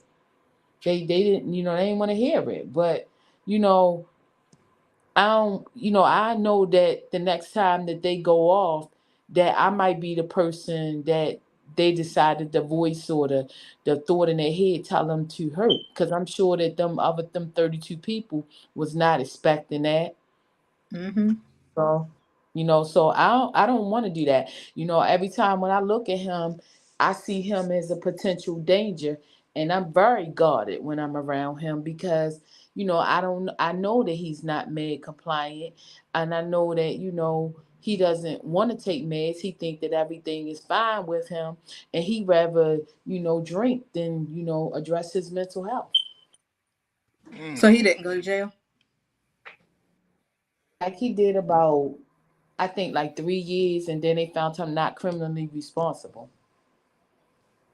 They didn't they didn't want to hear it, but you know I don't, I know that the next time that they go off, that I might be the person that they decided the voice or the thought in their head tell them to hurt. Because I'm sure that them 32 people was not expecting that. Mm-hmm. So, so I don't want to do that. Every time when I look at him, I see him as a potential danger, and I'm very guarded when I'm around him because, I know that he's not med compliant, and I know that, he doesn't want to take meds. He think that everything is fine with him, and he rather, drink than, address his mental health. So he didn't go to jail? Like he did about, I think, like 3 years, and then they found him not criminally responsible.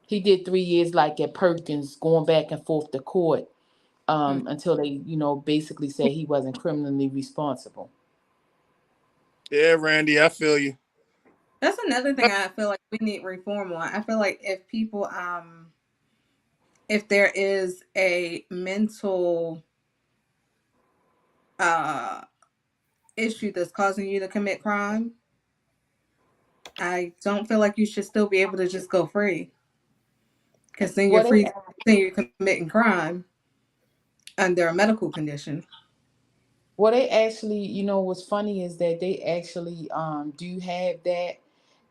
He did 3 years, like at Perkins, going back and forth to court until they, basically said he wasn't criminally responsible. Yeah, Randy, I feel you. That's another thing I feel like we need reform on. I feel like if people, if there is a mental issue that's causing you to commit crime, I don't feel like you should still be able to just go free. Because then you're Well, free to continue committing crime under a medical condition. they actually, what's funny is that they actually do have that,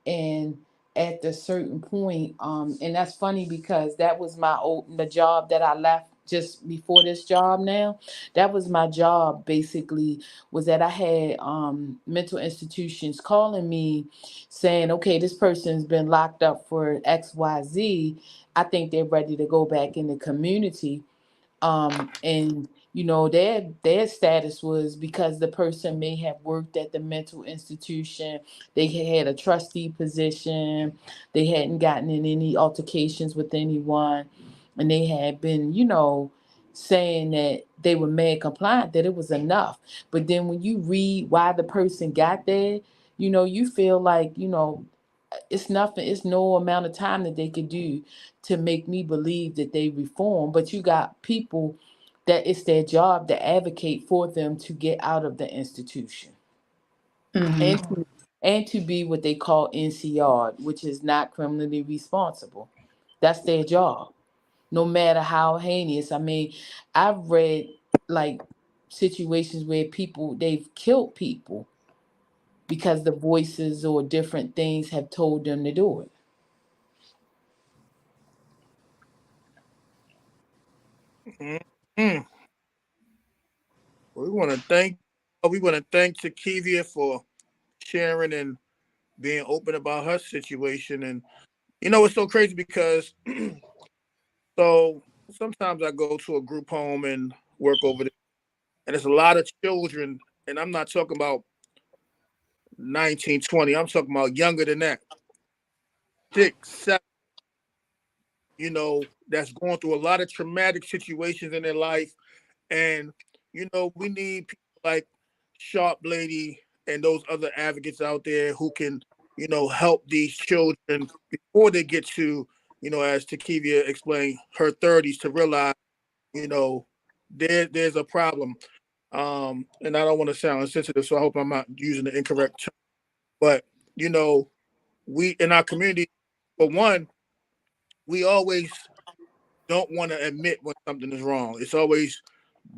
and at a certain point, and that's funny because that was the job that I left just before this job now. That was my job, basically, was that I had mental institutions calling me saying, okay, this person's been locked up for XYZ. I think they're ready to go back in the community. And their status was because the person may have worked at the mental institution, they had a trustee position, they hadn't gotten in any altercations with anyone, and they had been saying that they were med compliant, that it was enough. But then when you read why the person got there, you feel like it's nothing, it's no amount of time that they could do to make me believe that they reform. But you got people that it's their job to advocate for them to get out of the institution, and Mm-hmm. to be what they call NCR, which is not criminally responsible. That's their job, no matter how heinous. I mean, I've read like situations where they've killed people because the voices or different things have told them to do it. Mm-hmm. We want to thank Takivia for sharing and being open about her situation. And it's so crazy because so sometimes I go to a group home and work over there, and there's a lot of children, and I'm not talking about 19, 20. I'm talking about younger than that, 6, 7. That's going through a lot of traumatic situations in their life, and we need people like Sharp Lady and those other advocates out there who can, help these children before they get to, as Takivia explained, her 30s to realize, there's a problem. And I don't want to sound insensitive, so I hope I'm not using the incorrect term. But, we in our community, for one, we always don't want to admit when something is wrong. It's always,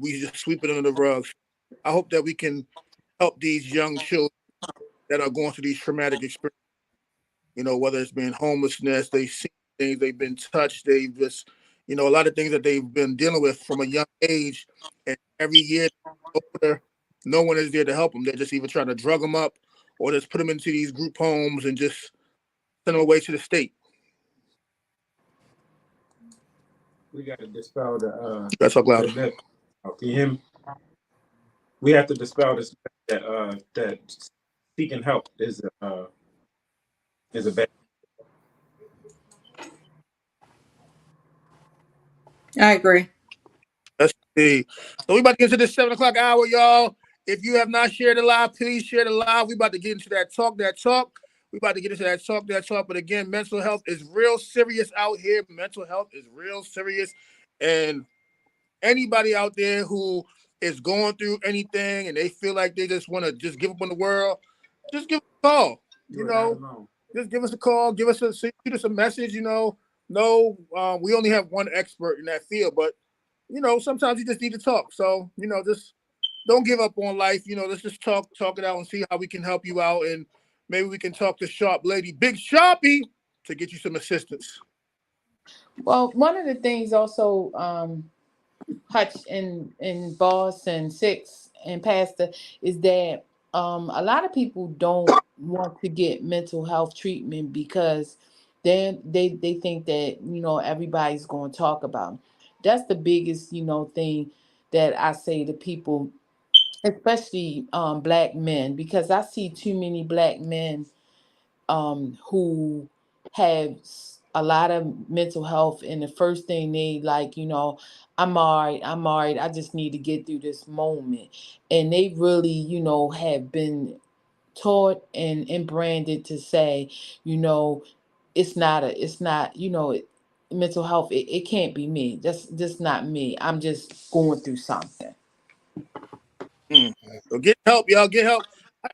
we just sweep it under the rug. I hope that we can help these young children that are going through these traumatic experiences, whether it's been homelessness, they've seen things, they've been touched, they've just, a lot of things that they've been dealing with from a young age. And every year, older, no one is there to help them. They're just either trying to drug them up or just put them into these group homes and just send them away to the state. We got to dispel the. That's talk louder. Can you hear me? We have to dispel this that seeking help is a bad. I agree. Let's see. So we about to get into this 7 o'clock hour, y'all. If you have not shared the live, please share the live. We about to get into that talk. We about to get into that talk. But again, mental health is real serious out here. Mental health is real serious. And anybody out there who is going through anything and they feel like they just want to just give up on the world, just give us a call. Just give us a call. Shoot us a message. No, we only have one expert in that field, but sometimes you just need to talk. So just don't give up on life. Let's just talk it out and see how we can help you out, and maybe we can talk to Sharp Lady, Big Sharpie, to get you some assistance. Well, one of the things also, Hutch and Boss and Six and Pastor, is that a lot of people don't want to get mental health treatment because they think that everybody's going to talk about 'em. That's the biggest thing that I say to people, especially black men, because I see too many black men who have a lot of mental health, and the first thing they like, I'm married, I just need to get through this moment. And they really, have been taught and branded to say, it's not, mental health, it can't be me. That's just not me. I'm just going through something. So get help, y'all. Get help.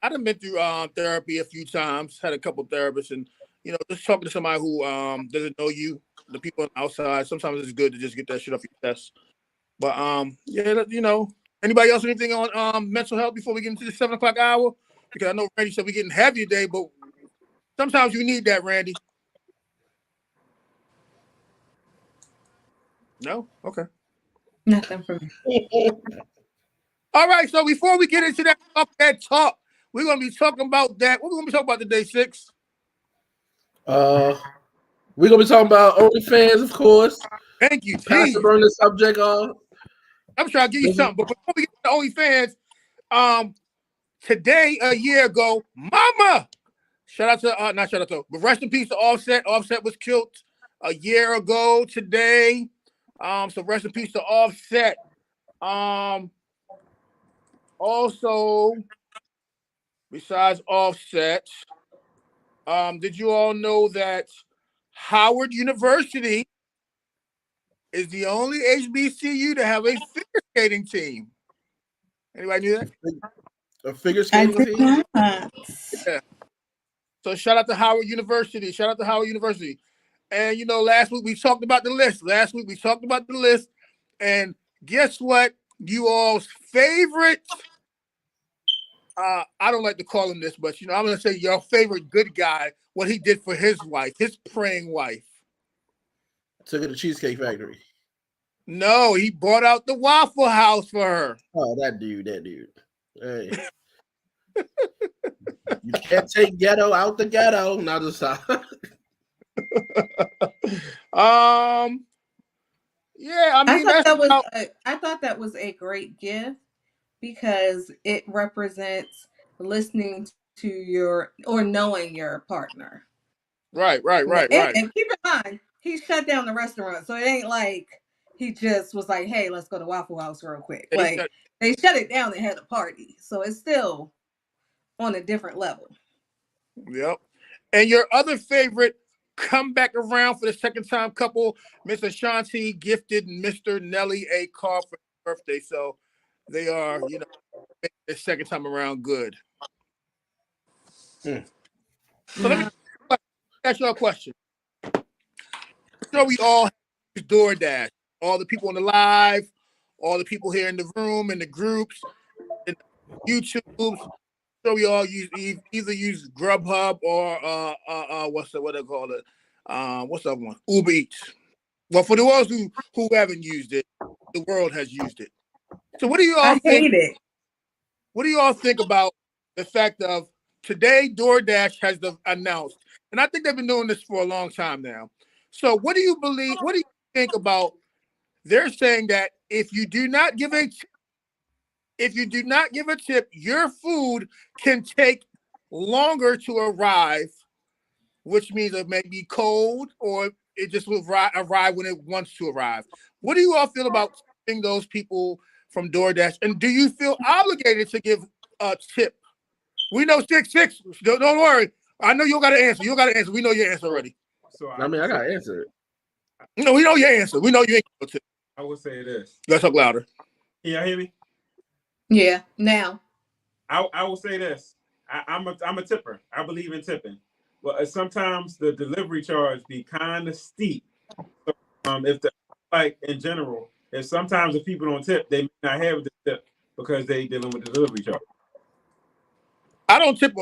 I done been through therapy a few times. Had a couple therapists, and just talking to somebody who doesn't know you, the people outside. Sometimes it's good to just get that shit off your chest. But anybody else anything on mental health before we get into the 7 o'clock hour? Because I know Randy said we're getting heavy today, but sometimes you need that, Randy. No? Okay. Nothing for me. All right, so before we get into that talk, we're gonna be talking about that. What we're gonna be talking about today, Six? We're gonna be talking about OnlyFans, of course. Thank you, Time to burn the subject off. I'm trying to give you something, but before we get to OnlyFans, today a year ago, Mama, but rest in peace to Offset. Offset was killed a year ago today. So rest in peace to Offset. Also, besides Offset, did you all know that Howard University is the only HBCU to have a figure skating team? Anybody knew that? A figure skating team? Yeah. So shout out to Howard University. And last week we talked about the list. And guess what? You all's favorite. I don't like to call him this, but I'm gonna say your favorite good guy, what he did for his wife, his praying wife. Took her to Cheesecake Factory. No, he bought out the Waffle House for her. Oh, that dude. Hey. You can't take ghetto out the ghetto. Not the side. Yeah, I I mean thought that's that was how, I thought that was a great gift because it represents listening to your or knowing your partner. right, right, right, right. And keep in mind, he shut down the restaurant, so it ain't like he just was like, "Hey, let's go to Waffle House real quick." He Like said, they shut it down and had a party, so it's still on a different level. yep. And your other favorite come back around for the second time couple, Miss Ashanti gifted Mr. Nelly a car for his birthday. So they are, the second time around good. Hmm. So let me ask you a question. So we all have DoorDash, all the people on the live, all the people here in the room, in the groups, in YouTube. So we all either use Grubhub or what they call it? What's the other one? Uber Eats. Well, for the ones who haven't used it, the world has used it. So what do you all I think? hate it. What do you all think about the fact of today DoorDash has announced, and I think they've been doing this for a long time now. So what do you believe? What do you think about? They're saying that if you do not give a tip, your food can take longer to arrive, which means it may be cold or it just will arrive when it wants to arrive. What do you all feel about tipping those people from DoorDash? And do you feel obligated to give a tip? We know 6'6". Don't worry. I know you got to answer. You got to answer. We know your answer already. So I mean, I gotta answer it. No, we know your answer. We know you ain't got no tip. I would say this. Let's talk louder. Can y'all hear me? Yeah. Now, I will say this. I'm a tipper. I believe in tipping. But sometimes the delivery charge be kind of steep. So, if like in general, if sometimes if people don't tip, they may not have the tip because they dealing with the delivery charge. I don't tip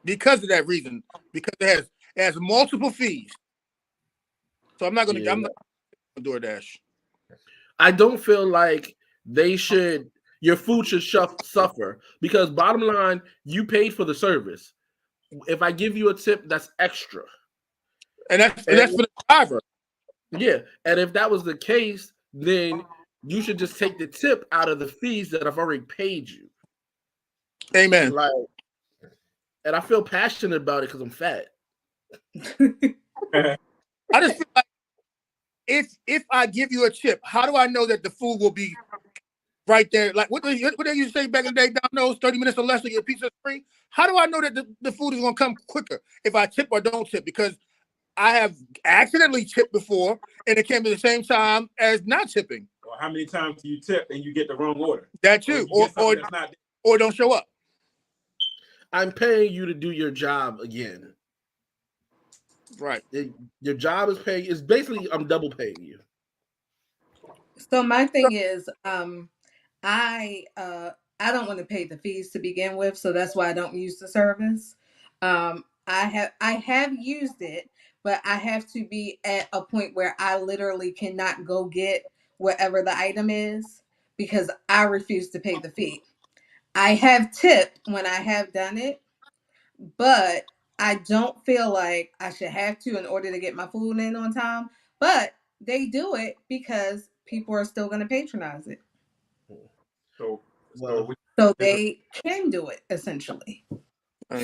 because of that reason. Because it has multiple fees. So I'm not gonna. Yeah. I'm not gonna DoorDash. I don't feel like they should. Your food should suffer because bottom line, you paid for the service. If I give you a tip, that's extra. And that's for the driver. Yeah, and if that was the case, then you should just take the tip out of the fees that I've already paid you. Amen. Like, and I feel passionate about it because I'm fat. I just feel like if I give you a tip, how do I know that the food will be right there? Like what they used to say back in the day, Domino's, 30 minutes or less to get pizza free. How do I know that the food is gonna come quicker if I tip or don't tip? Because I have accidentally tipped before and it came at the same time as not tipping. Or how many times do you tip and you get the wrong order? That too. Or don't show up. I'm paying you to do your job again. Right. Your job is paying. It's basically I'm double paying you. so my thing is, I don't want to pay the fees to begin with, so that's why I don't use the service. I have used it, but I have to be at a point where I literally cannot go get whatever the item is because I refuse to pay the fee. I have tipped when I have done it, but I don't feel like I should have to in order to get my food in on time. But they do it because people are still going to patronize it. So They can do it essentially.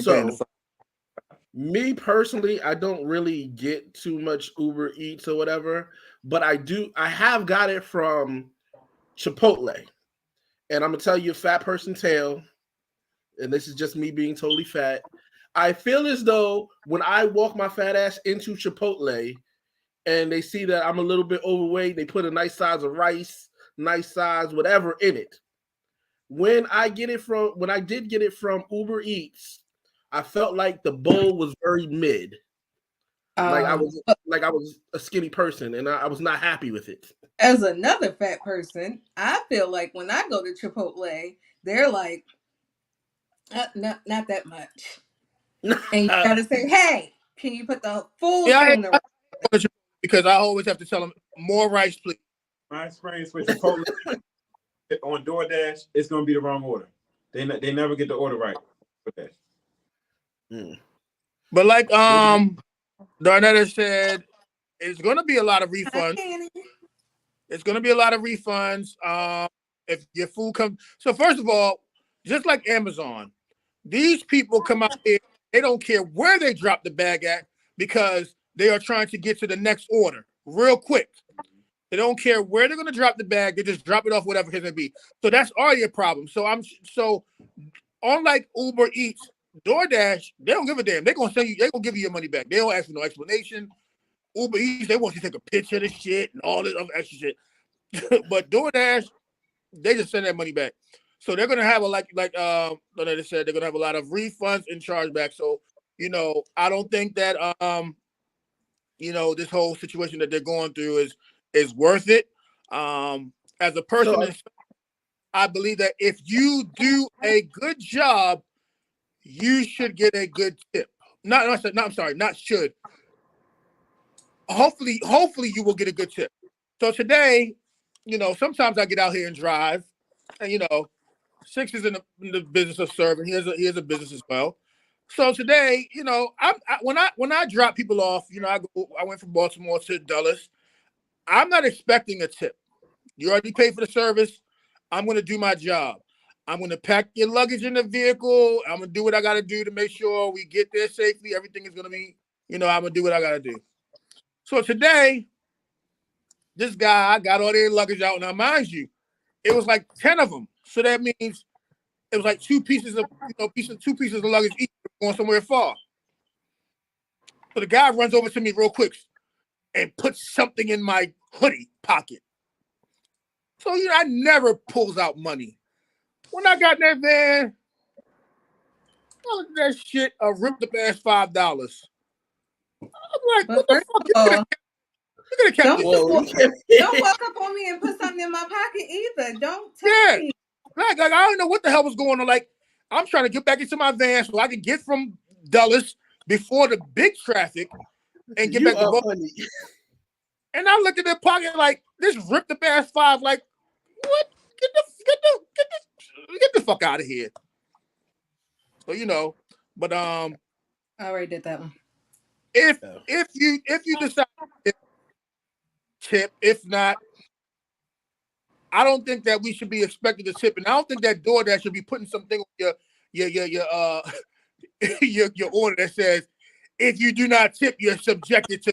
So, me personally, I don't really get too much Uber Eats or whatever, but I have got it from Chipotle. And I'm gonna tell you a fat person tale, and this is just me being totally fat. I feel as though when I walk my fat ass into Chipotle and they see that I'm a little bit overweight, they put a nice size of rice, nice size whatever in it. When I did get it from Uber Eats, I felt like the bowl was very mid. Like I was a skinny person and I was not happy with it. As another fat person, I feel like when I go to Chipotle, they're like, not that much. And you gotta say, hey, can you put the full spoon around? Because I always have to tell them more rice, please. My experience with Chipotle on DoorDash, it's gonna be the wrong order. They never get the order right. Okay. But like Darnetta said, it's gonna be a lot of refunds. It's going to be a lot of refunds. If your food comes, so first of all, just like Amazon, these people come out here. They don't care where they drop the bag at because they are trying to get to the next order real quick. They don't care where they're going to drop the bag. They just drop it off, whatever it may be. So that's all your problem. So unlike Uber Eats, DoorDash, they don't give a damn. They're going to send you. They're going to give you your money back. They don't ask for no explanation. Uber Eats, they want you to take a picture of the shit and all this other extra shit. But DoorDash, they just send that money back. So they're gonna have they said, they're gonna have a lot of refunds and chargebacks. So I don't think that this whole situation that they're going through is worth it. As a person, I believe that if you do a good job, you should get a good tip. Not should. Hopefully you will get a good tip. So today, sometimes I get out here and drive, and Six is in the business of serving. He has a business as well. So today, when I drop people off, I went from Baltimore to Dulles. I'm not expecting a tip. You already paid for the service. I'm going to do my job. I'm going to pack your luggage in the vehicle. I'm going to do what I got to do to make sure we get there safely. Everything is going to be, I'm going to do what I got to do. So today, this guy, I got all their luggage out. Now, mind you, it was like 10 of them. So that means it was like two pieces of luggage each going somewhere far. So the guy runs over to me real quick and puts something in my hoodie pocket. So I never pulls out money. When I got in that van, I looked at that shit, ripped the ass $5. I'm like, what the fuck? You could have kept it. Don't walk up on me and put something in my pocket either. Don't tell me. Like I don't know what the hell was going on. Like, I'm trying to get back into my van so I can get from Dulles before the big traffic and get back to Baltimore. And I looked at their pocket like this ripped the ass $5. Like, what? Get the fuck out of here. So but I already did that one. If you decide to tip, if not, I don't think that we should be expected to tip, and I don't think that DoorDash should be putting something on your order that says if you do not tip, you're subjected to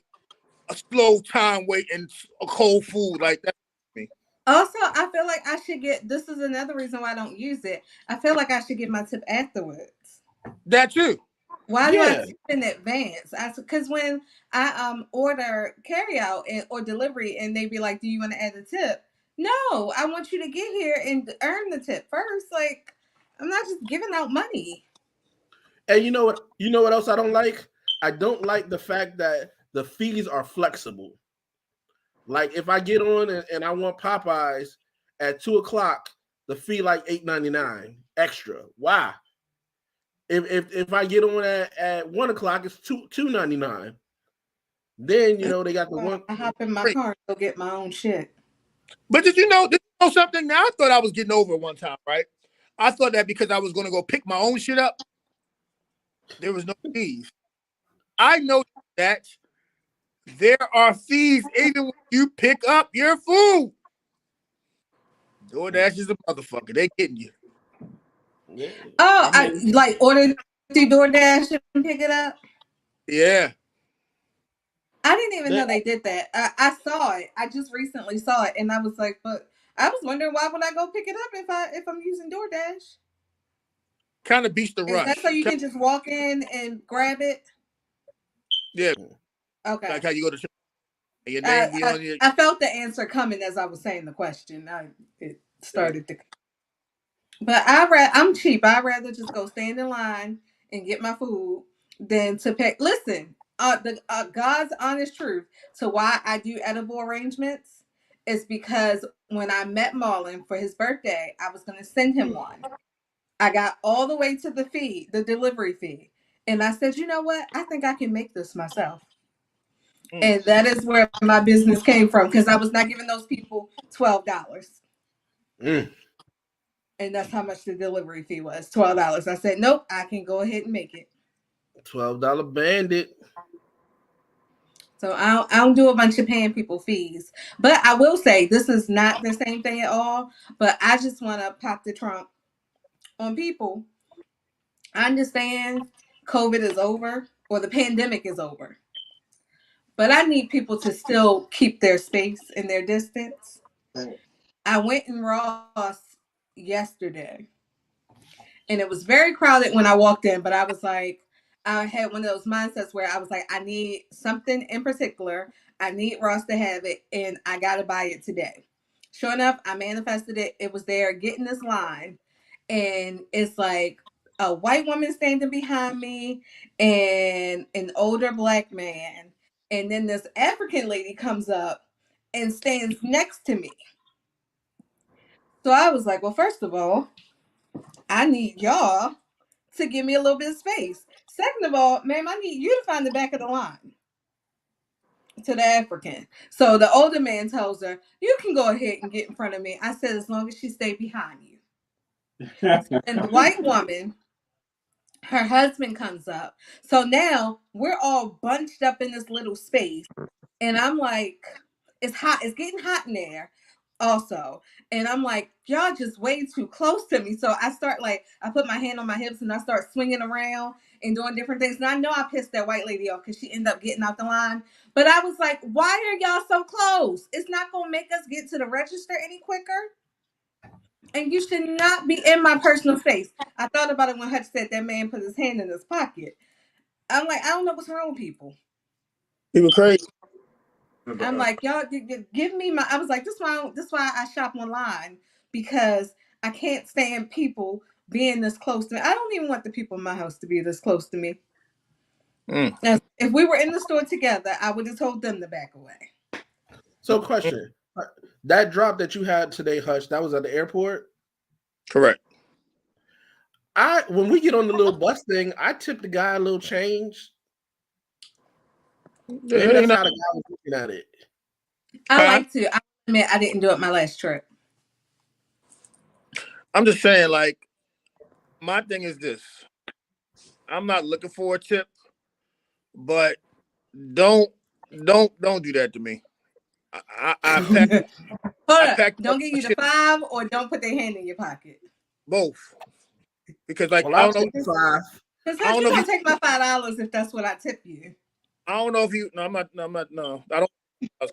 a slow time wait and a cold food like that. Also, I feel like I should get. This is another reason why I don't use it. I feel like I should get my tip afterwards. That too. Why do I tip in advance? Because when I order carryout or delivery, and they be like, "Do you want to add a tip?" No, I want you to get here and earn the tip first. Like, I'm not just giving out money. And you know what else I don't like? I don't like the fact that the fees are flexible. Like if I get on and I want Popeyes at 2:00, the fee like $8.99 extra. Why? If I get on at 1:00, it's $2.99. Then they got the one. I hop in my car and go get my own shit. But did you know something? Now I thought I was getting over it one time, right? I thought that because I was going to go pick my own shit up, there was no fees. I know that there are fees even when you pick up your food. DoorDash is a motherfucker. They getting you. Yeah. Oh, I like order through DoorDash and pick it up. Yeah. I didn't even know they did that. I saw it. I just recently saw it, and I was like, but I was wondering why would I go pick it up if I'm using DoorDash? Kind of beats the rush. Is that so you can just walk in and grab it? Yeah. Okay. Like how you go to your name be on your. I felt the answer coming as I was saying the question. It started to. But I'm cheap. I'd rather just go stand in line and get my food than to pay. Listen, God's honest truth to why I do edible arrangements is because when I met Marlon for his birthday, I was going to send him one. I got all the way to the delivery fee. And I said, you know what? I think I can make this myself. And that is where my business came from because I was not giving those people $12. And that's how much the delivery fee was, $12. I said, nope, I can go ahead and make it. $12 bandit. So I don't do a bunch of paying people fees. But I will say this is not the same thing at all. But I just want to pop the trunk on people. I understand COVID is over or the pandemic is over. But I need people to still keep their space and their distance. I went in Ross yesterday and it was very crowded when I walked in, but I was like, I had one of those mindsets where I was like, I need something in particular. I need Ross to have it, and I got to buy it today. Sure enough, I manifested it. It was there getting this line, and it's like a white woman standing behind me and an older black man. And then this African lady comes up and stands next to me. So I was like, well, first of all, I need y'all to give me a little bit of space. Second of all, ma'am, I need you to find the back of the line to the African. So the older man tells her, you can go ahead and get in front of me. I said, as long as she stay behind you. And the white woman, her husband comes up. So now we're all bunched up in this little space. And I'm like, it's hot. It's getting hot in there also. And I'm like, y'all just way too close to me. So I start I put my hand on my hips and I start swinging around and doing different things. And I know I pissed that white lady off because she ended up getting out the line. But I was like, why are y'all so close? It's not going to make us get to the register any quicker. And you should not be in my personal space. I thought about it when Hutch said that man put his hand in his pocket. I'm like, I don't know what's wrong with people. People crazy. I'm like, y'all give me my. I was like, this why I shop online, because I can't stand people being this close to me. I don't even want the people in my house to be this close to me. Now, if we were in the store together, I would have told them to back away. So, question: that drop that you had today, Hush, that was at the airport? Correct. When we get on the little bus thing, I tip the guy a little change. Maybe that's how the guy was looking at it. I like to. I admit I didn't do it my last trip. I'm just saying, like, my thing is this. I'm not looking for a tip, but don't do that to me. I pack don't give you the $5 or don't put their hand in your pocket. Both. Because like, well, I don't know. $5. Because how you gonna take my $5 if that's what I tip you? I don't know if you. No, I'm not. No, I don't. Because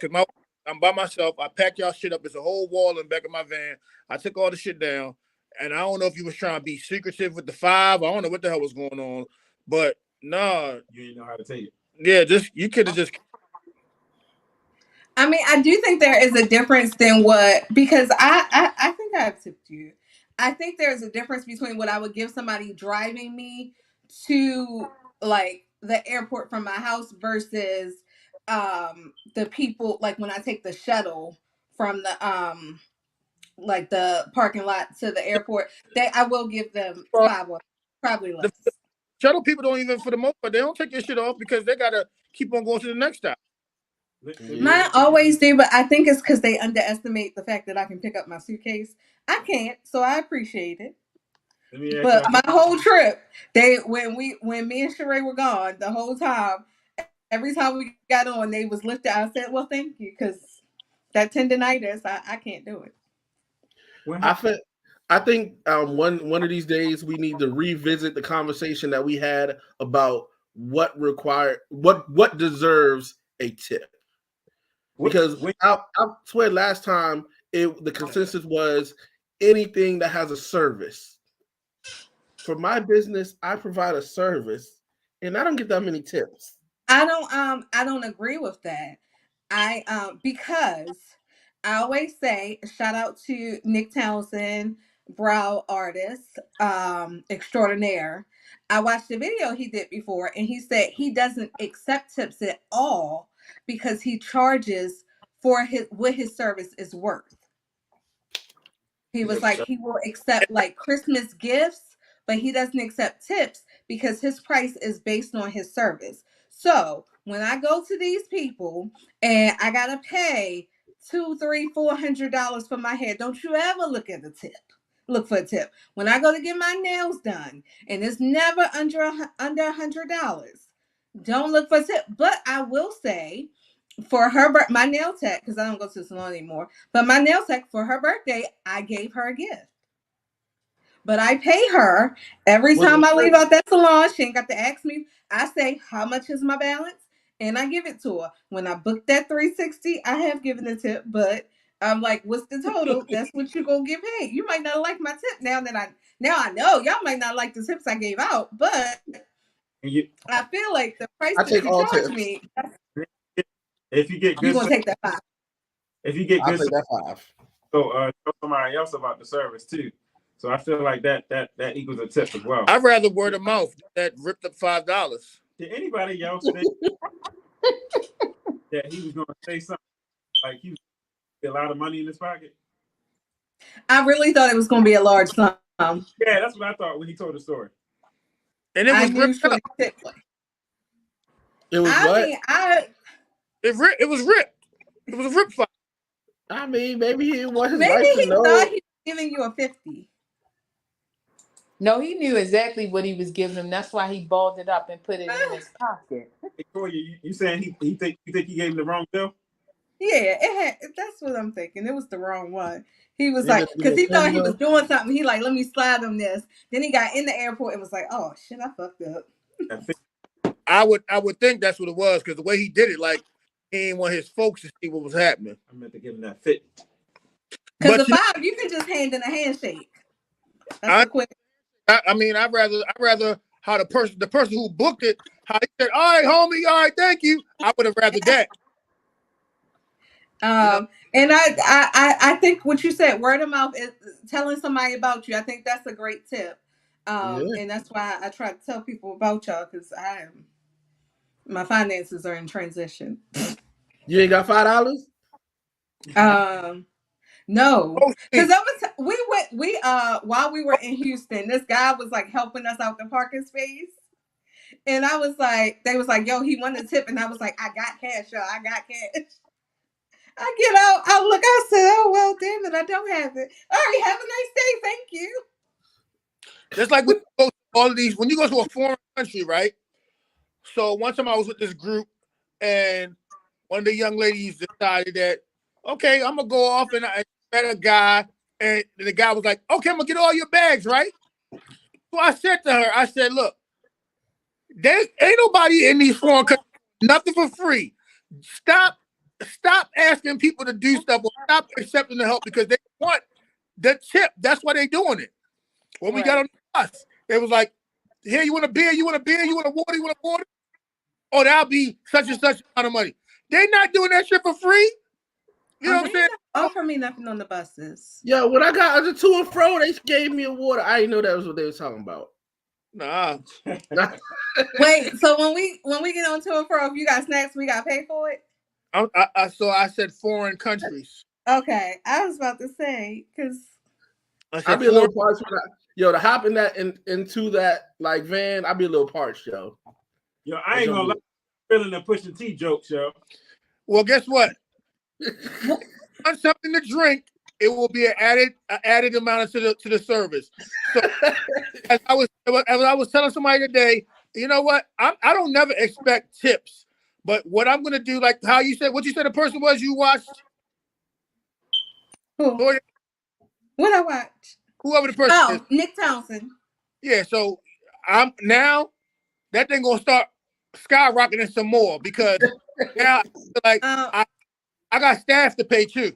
I'm by myself. I packed y'all shit up. There's a whole wall in the back of my van. I took all the shit down, and I don't know if you was trying to be secretive with the $5. I don't know what the hell was going on, but nah, you didn't know how to take it. Yeah, you could have just. I mean, I do think there is a difference than because I think I've tipped you. I think there's a difference between what I would give somebody driving me to like the airport from my house versus the people like when I take the shuttle from the like the parking lot to the airport. I will give them $5, probably less. The shuttle people don't even, for the most part, they don't take your shit off because they gotta keep on going to the next stop. Mine always do, but I think it's because they underestimate the fact that I can pick up my suitcase. I can't, so I appreciate it. But my whole trip, when me and Sheree were gone, the whole time, every time we got on, they was lifted. I said, "Well, thank you," because that tendinitis, I can't do it. I think one of these days we need to revisit the conversation that we had about what deserves a tip. Because I swear last time the consensus was anything that has a service. For my business, I provide a service and I don't get that many tips. I don't agree with that. Because I always say shout out to Nick Townsend, brow artist extraordinaire. I watched the video he did before and he said he doesn't accept tips at all because he charges for what his service is worth. He was like, he will accept like Christmas gifts, but he doesn't accept tips because his price is based on his service. So when I go to these people and I gotta pay $200, $300, $400 for my hair, don't you ever look at the tip. Look for a tip. When I go to get my nails done, and it's never under $100, Don't look for tip. But I will say, for my nail tech, because I don't go to the salon anymore, but my nail tech for her birthday, I gave her a gift. But I pay her every Was time it I leave free? out that salon. She ain't got to ask me. I say, how much is my balance? And I give it to her. When I booked that 360, I have given a tip, but I'm like, what's the total? That's what you're gonna get paid. You might not like my tip now I know y'all might not like the tips I gave out, but And you, I feel like the price I that take you all charge tips. me, if you get you're good, gonna take that 5. if you get I'll good, take that 5. so tell somebody else about the service too. So I feel like that equals a tip as well. I'd rather word of mouth that ripped up $5. Did anybody else think that he was going to say something like he was a lot of money in his pocket? I really thought it was gonna be a large sum. Yeah, that's what I thought when he told the story. And it I was knew ripped Shorty up. tip. It was I what? mean, It was ripped. It was a rip file. I mean, maybe he want his maybe wife to he thought know. he was giving you a 50. No, he knew exactly what he was giving him. That's why he balled it up and put it in his pocket. Victoria, you saying you think he gave him the wrong bill? Yeah, that's what I'm thinking. It was the wrong one. He was He like, just because he a thought he was bill. doing something. He like, let me slide him this. Then he got in the airport and was like, oh shit, I fucked up. I would think that's what it was because the way he did it, like he didn't want his folks to see what was happening. I meant to give him that fit. Because But the 5, you can just hand in a handshake. That's I a quick. mean, I'd rather how the person who booked it, how he said, all right, homie, all right, thank you. I would have rather that. And I think what you said, word of mouth, is telling somebody about you. I think that's a great tip. Yeah. And that's why I try to tell people about y'all because my finances are in transition. You ain't got $5? No, Oh, because while we were in Houston, this guy was like helping us out the parking space. And I was like, they was like, yo, he wanted a tip. And I was like, I got cash, y'all. I got cash. I get out, I said, oh, well, damn it, I don't have it. All right, have a nice day. Thank you. That's like when you go to all of these, when you go to a foreign country, right? So one time I was with this group and one of the young ladies decided that, okay, I'm gonna go off and I met a guy, and the guy was like, okay, I'm gonna get all your bags, right? So I said to her, I said, look, there ain't nobody in these foreign countries, nothing for free. Stop asking people to do stuff or stop accepting the help because they want the tip. That's why they doing it. When we got on the bus, it was like, here, you want a beer, you want a beer, you want a water, you want a water? Oh, that'll be such and such amount of money. They not doing that shit for free. You know what I'm saying? Offer me nothing on the buses. Yo, when I got under to and fro, they gave me a water. I didn't know that was what they were talking about. Nah. Wait, so when we get on tour and fro, if you got snacks, we got to pay for it? So I said foreign countries. Okay, I was about to say, because I'd be a little parched for that. Yo, to hop in that into that like van, I'd be a little parched, yo. Yo, I ain't gonna lie, feeling the Pusha T jokes, yo. Well, guess what? Want something to drink, it will be an added amount to the service. So as I was telling somebody today, you know what? I don't never expect tips, but what I'm gonna do, like how you said, what you said, the person was you watched. Who? What I watch? Whoever the person is. Nick Townsend. Yeah, so I'm now that thing gonna start skyrocketing some more because now like I got staff to pay too.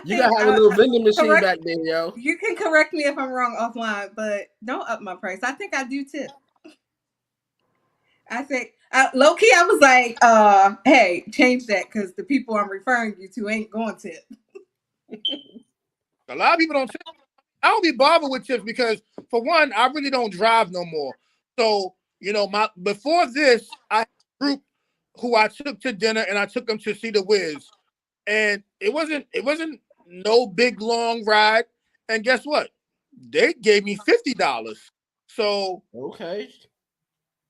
You gotta have a little vending machine back there, yo. You can correct me if I'm wrong offline, but don't up my price. I think I do tip. I think low key, I was like, hey, change that because the people I'm referring you to ain't going tip. A lot of people don't tip. I don't be bothered with tips because for one, I really don't drive no more. So, you know, before this, I had a group who I took to dinner and I took them to see the Wiz. And it wasn't no big long ride. And guess what? They gave me $50. So okay.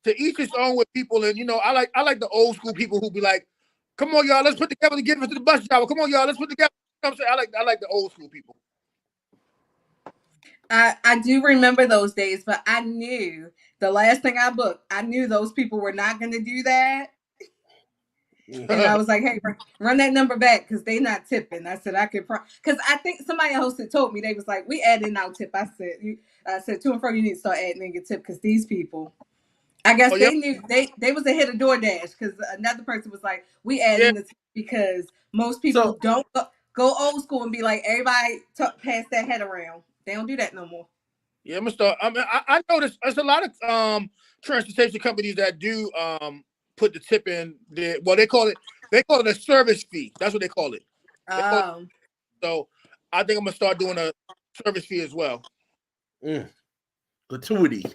To each his own with people, and you know, I like the old school people who be like, come on, y'all, let's put together to get into the bus driver. Come on, y'all, let's put together. You know what I'm saying? I like the old school people. I do remember those days, but I knew the last thing I booked, I knew those people were not going to do that. And I was like, hey, run that number back because they not tipping. I said I could, because I think somebody else had told me, they was like, we add in our tip. I said, to and fro, you need to start adding in your tip because these people, I guess they knew they was ahead of DoorDash because another person was like, we add in the tip because most people don't go old school and be like, everybody pass that head around. They don't do that no more. Yeah, I'm gonna start. I mean, I noticed there's a lot of transportation companies that do put the tip in there. Well, they call it a service fee. That's what they call it. So I think I'm gonna start doing a service fee as well. Gratuity.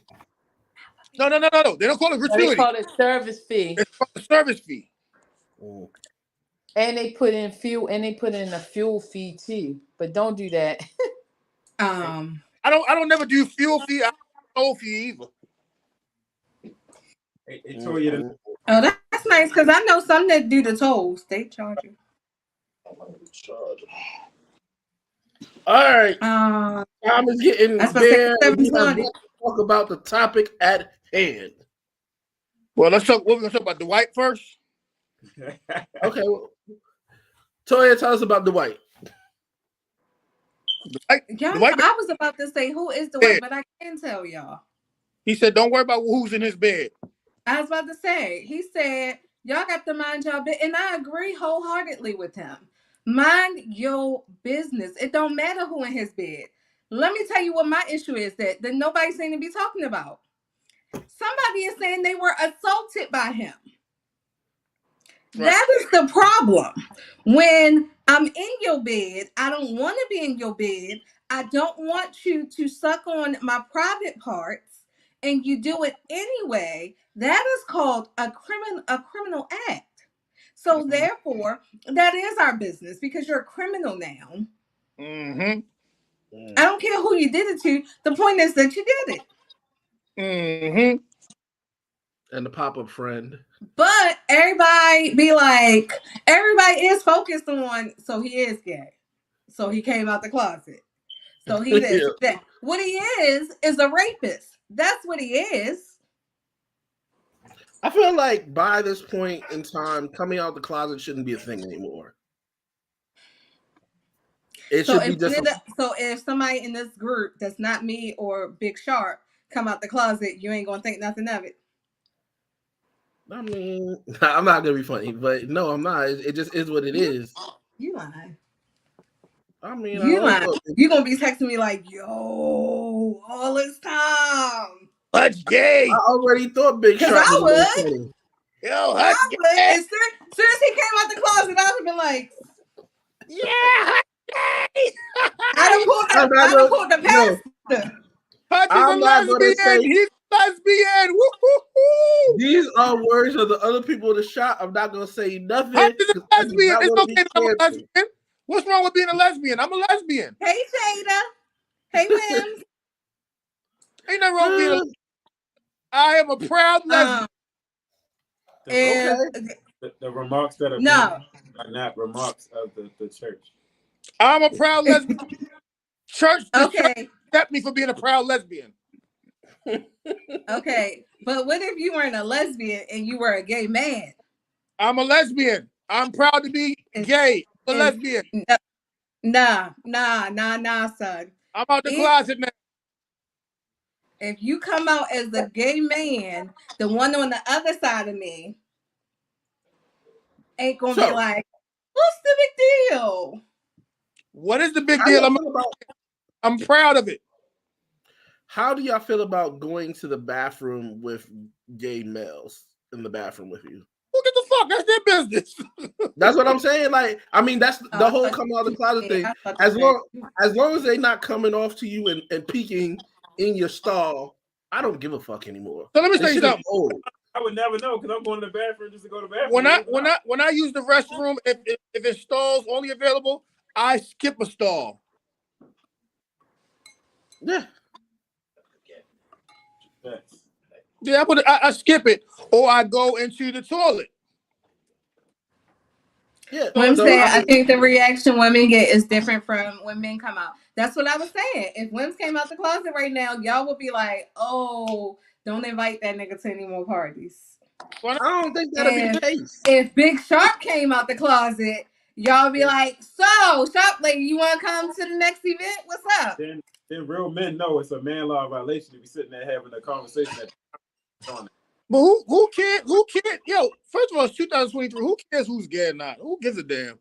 No. They don't call it gratuity. They call it service fee. It's called a service fee. And they put in fuel, and they put in a fuel fee too. But don't do that. I don't never do fuel fee. I don't toll fee either. They told you to. Oh, that's nice because I know some that do the tolls. They charge you. All right. Time is getting there. We have to talk about the topic at hand. Well, let's talk. We're gonna talk about Dwight first. Okay. Well, Toya, tell us about Dwight. I was about to say who is Dwight, but I can't tell y'all. He said, "Don't worry about who's in his bed." I was about to say. He said, "Y'all got to mind y'all bit," and I agree wholeheartedly with him. Mind your business. It don't matter who in his bed. Let me tell you what my issue is that nobody seems to be talking about. Somebody is saying they were assaulted by him. Right. That is the problem. When I'm in your bed, I don't want to be in your bed. I don't want you to suck on my private parts, and you do it anyway. That is called a criminal act. So therefore, that is our business because you're a criminal now. I don't care who you did it to. The point is that you did it. And the pop-up friend. But everybody is focused on, so he is gay. So he came out the closet. So he is that. What he is a rapist. That's what he is. I feel like by this point in time, coming out the closet shouldn't be a thing anymore. So if somebody in this group that's not me or Big Sharp come out the closet, you ain't gonna think nothing of it. I mean, I'm not gonna be funny, but no, I'm not. It just is what it is. You lying. I mean, you lying. You gonna be texting me like, yo, all this time. Hutch gay. I already thought Big Sharp was funny. Yo, Hutch gay. As soon as he came out the closet, I would have been like, yeah, Hutch gay. I done pulled the pastor. Hutch is a lesbian. He's lesbian. Woo-hoo-hoo. These are words of the other people in the shop. I'm not gonna say nothing. Hutch is a lesbian. It's okay that I'm a lesbian. What's wrong with being a lesbian? I'm a lesbian. Hey, Jada. Hey, Wims. Ain't nothing wrong with being a lesbian. I am a proud lesbian. The remarks that are are not remarks of the church. I'm a proud lesbian. Church accept me for being a proud lesbian. Okay, but what if you weren't a lesbian and you were a gay man? I'm a lesbian. I'm proud to be gay. I'm a lesbian. Nah, son. I'm out the closet now. If you come out as a gay man, the one on the other side of me ain't gonna be like, what's the big deal? What is the big deal? I'm proud of it. How do y'all feel about going to the bathroom with gay males in the bathroom with you? Who gives a fuck? That's their business. That's what I'm saying. Like, I mean, that's the whole come out of the closet thing. As long as they're not coming off to you and peeking in your stall, I don't give a fuck anymore. So let me tell you something. I would never know because I'm going to the bathroom just to go to the bathroom. When I use the restroom, if it's stalls only available, I skip a stall. Yeah. Yeah, I skip it, or I go into the toilet. Yeah. I think the reaction women get is different from when men come out. That's what I was saying. If women came out the closet right now, y'all would be like, oh, don't invite that nigga to any more parties. I don't think that'll be the case. If Big Sharp came out the closet, y'all be like, so Sharp lady, you want to come to the next event? What's up? Then real men know it's a man law violation to be sitting there having a conversation. But who cares? Who cares? Yo, first of all, it's 2023. Who cares who's gay or not? Who gives a damn?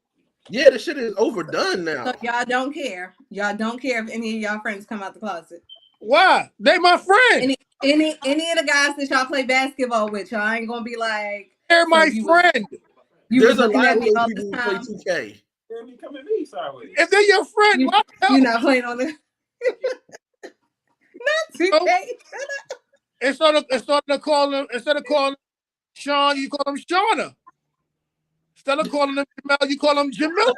Yeah, the shit is overdone now. So y'all don't care. Y'all don't care if any of y'all friends come out the closet. Why? They my friend. Any of the guys that y'all play basketball with, y'all ain't gonna be like, They're my friend. There's a lot of those people who play 2K. They'll be coming at me sideways. If they're your friend, you're not playing on the not 2K. Instead of calling Sean, you call him Shauna. Instead of calling him Jamel, you call him Jamila.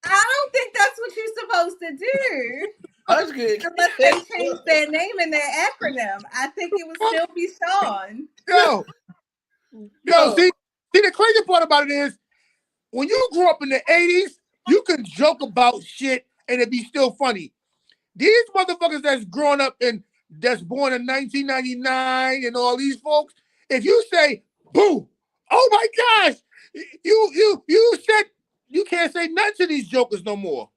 I don't think that's what you're supposed to do. That's good. Unless they change their name and their acronym, I think it would still be Sean. Yo, see, the crazy part about it is, when you grew up in the 80s, you can joke about shit and it be still funny. These motherfuckers that's growing up that's born in 1999 and all these folks, if you say, boo, oh my gosh, you said you can't say nothing to these jokers no more.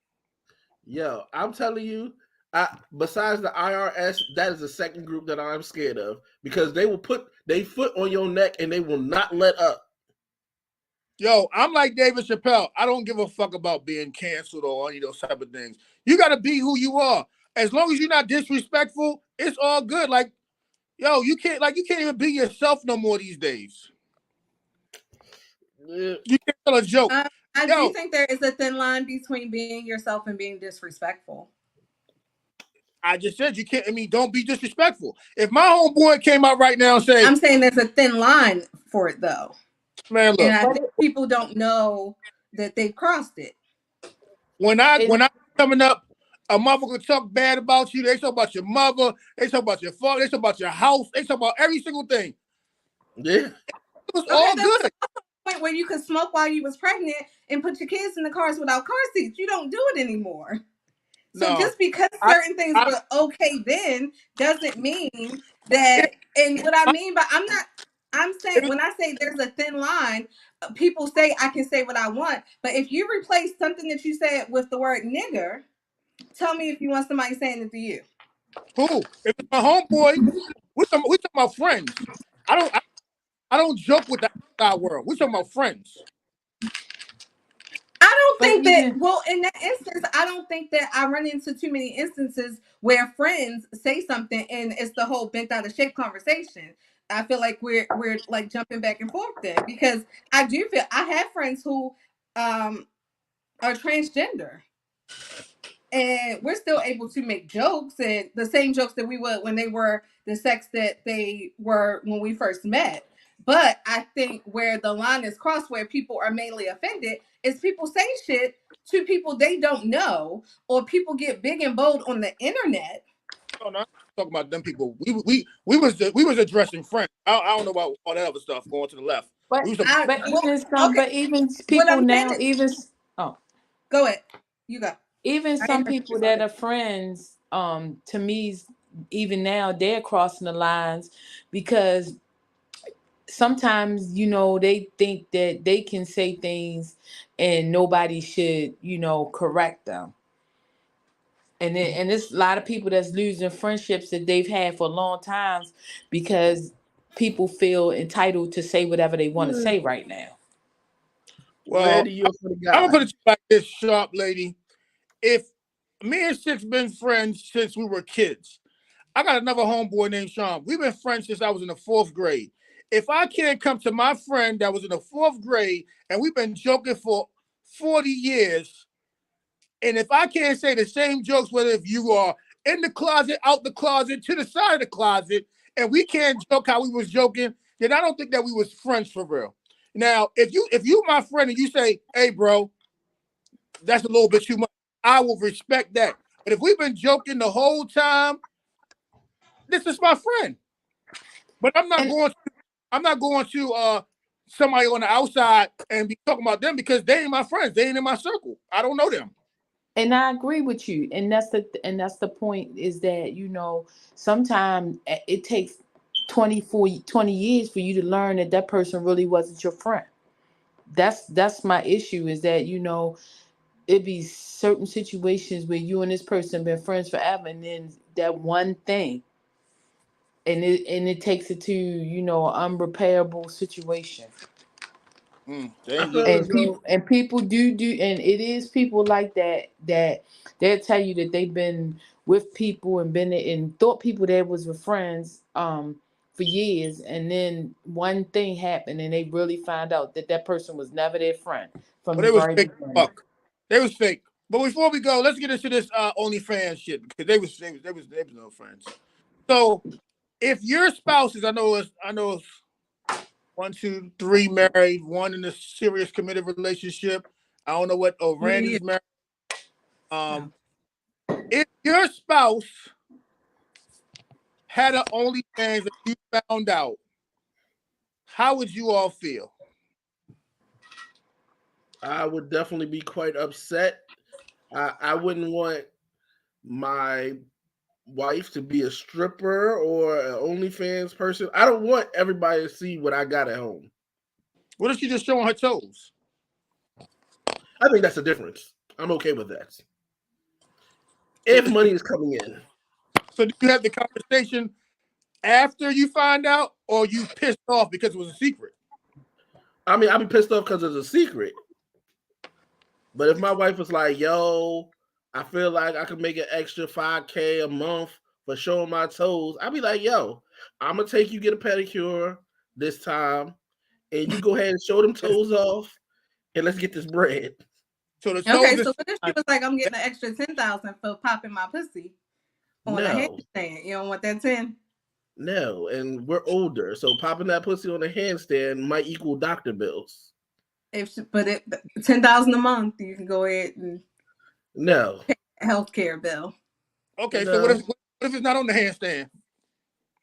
Yo, I'm telling you, besides the IRS, that is the second group that I'm scared of, because they will put their foot on your neck and they will not let up. Yo, I'm like David Chappelle. I don't give a fuck about being canceled or any of those type of things. You got to be who you are. As long as you're not disrespectful, it's all good. Like, yo, you can't even be yourself no more these days. Yeah. You can't tell a joke. I do think there is a thin line between being yourself and being disrespectful. I just said you can't. I mean, don't be disrespectful. If my homeboy came out right now and said, I'm saying there's a thin line for it though. Man, look, and I think people don't know that they've crossed it. When I coming up, a motherfucker talk bad about you. They talk about your mother. They talk about your father. They talk about your house. They talk about every single thing. Yeah, it was all good. Point where you could smoke while you was pregnant and put your kids in the cars without car seats. You don't do it anymore. So just because certain things were okay then doesn't mean that. And what I mean by I'm saying when I say there's a thin line, people say I can say what I want, but if you replace something that you said with the word nigger, tell me if you want somebody saying it to you. Who? If it's my homeboy, we talking about friends. I don't joke with the outside world. We talking about friends. I don't think that, well, in that instance, I don't think that I run into too many instances where friends say something and it's the whole bent out of shape conversation. I feel like we're like jumping back and forth there, because I do feel I have friends who are transgender, and we're still able to make jokes, and the same jokes that we would when they were the sex that they were when we first met. But I think where the line is crossed, where people are mainly offended, is people say shit to people they don't know, or people get big and bold on the internet. No, I'm talking about them people. We was addressing friends. I don't know about all that other stuff going to the left. But even people now, go ahead. You go. Even some people that are friends, to me, even now they're crossing the lines, because sometimes, they think that they can say things and nobody should, correct them. And there's a lot of people that's losing friendships that they've had for long times because people feel entitled to say whatever they want to say right now. Well, I'm gonna put it like this, Sharp lady. If me and Six been friends since we were kids, I got another homeboy named Sean. We've been friends since I was in the 4th grade. If I can't come to my friend that was in the 4th grade and we've been joking for 40 years, and if I can't say the same jokes, whether if you are in the closet, out the closet, to the side of the closet, and we can't joke how we was joking, then I don't think that we was friends for real. Now, if you my friend and you say, hey, bro, that's a little bit too much, I will respect that. But if we've been joking the whole time, this is my friend. But I'm not going to somebody on the outside and be talking about them, because they ain't my friends. They ain't in my circle. I don't know them. And I agree with you. And that's the point, is that, sometimes it takes 20 years for you to learn that that person really wasn't your friend. That's my issue, is that, it be certain situations where you and this person been friends forever, and then that one thing, and it takes it to, unrepairable situation. I feel as though And people do, and it is people like that they'll tell you that they've been with people and been and thought people that was with friends for years, and then one thing happened and they really find out that that person was never their friend from But the it was very fake. beginning. Fuck. They was fake. But before we go, let's get into this OnlyFans shit, because they was no friends. So if your spouse is, I know it's 1, 2, 3 married, one in a serious committed relationship. I don't know what. Oh, Randy's married. If your spouse had an OnlyFans that you found out, how would you all feel? I would definitely be quite upset. I wouldn't want my wife to be a stripper or an OnlyFans person. I don't want everybody to see what I got at home. What if she just showing her toes? I think that's the difference. I'm okay with that. If money is coming in. So do you have the conversation after you find out, or you pissed off because it was a secret? I mean, I'd be pissed off because it's a secret. But if my wife was like, yo, I feel like I could make an extra $5K a month for showing my toes, I'd be like, yo, I'm going to take you get a pedicure this time, and you go ahead and show them toes off, and let's get this bread. So the Okay, toes so what if she was like, I'm getting an extra 10,000 for popping my pussy on a handstand? You don't want that 10? No, and we're older, so popping that pussy on a handstand might equal doctor bills. But 10,000 a month, you can go ahead and pay a healthcare bill. Okay, so what if it's not on the handstand?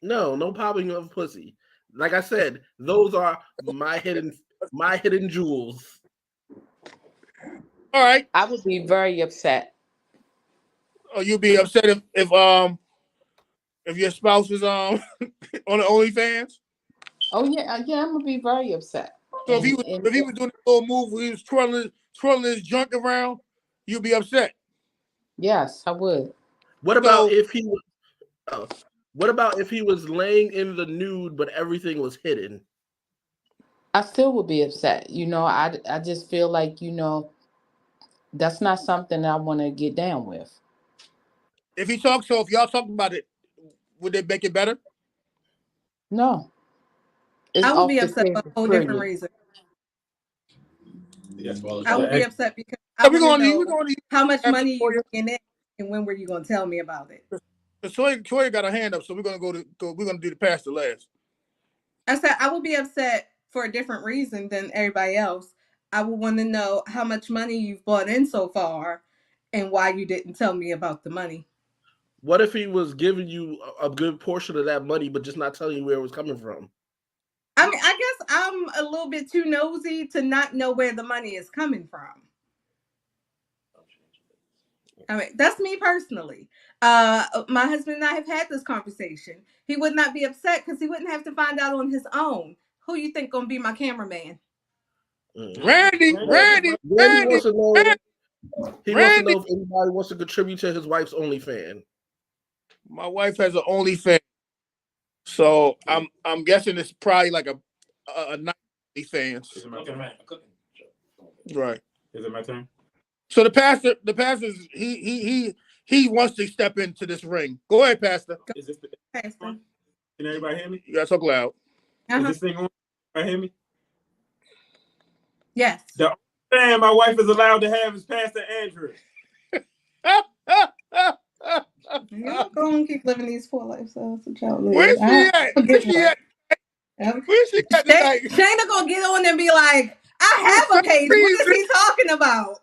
No popping of pussy. Like I said, those are my hidden jewels. All right. I would be very upset. Oh, you'd be upset if your spouse was on the OnlyFans? Oh yeah, I'm gonna be very upset. So if he was doing a little move where he was twirling his junk around, you'd be upset. Yes, I would. What about if he was laying in the nude but everything was hidden? I still would be upset. I just feel like, that's not something I want to get down with. If y'all talk about it, would they make it better? No. I would be upset for a whole different reason. I would be upset because I want to know how much money you bringing in, and when were you going to tell me about it? Toya got her hand up, so we're gonna we're gonna do the pastor last. I said I would be upset for a different reason than everybody else. I would want to know how much money you've brought in so far, and why you didn't tell me about the money. What if he was giving you a good portion of that money, but just not telling you where it was coming from? I mean, I guess I'm a little bit too nosy to not know where the money is coming from. I mean, that's me personally. My husband and I have had this conversation. He would not be upset because he wouldn't have to find out on his own. Who you think gonna be my cameraman? Randy wants to know if anybody wants to contribute to his wife's OnlyFans. My wife has an OnlyFans, so I'm guessing it's probably like a OnlyFans. Is it my turn? Right. Is it my turn? So the pastor, he wants to step into this ring. Go ahead, Pastor. Is this the Pastor? Can everybody hear me? You gotta talk loud. Is this thing on? Everybody hear me? Yes. The only thing my wife is allowed to have is Pastor Andrew. You're going to keep living these 4 lives. So that's what y'all live. Where's she at? Where's she at tonight? Shayna gonna get on and be like, I have a page. What is he talking about?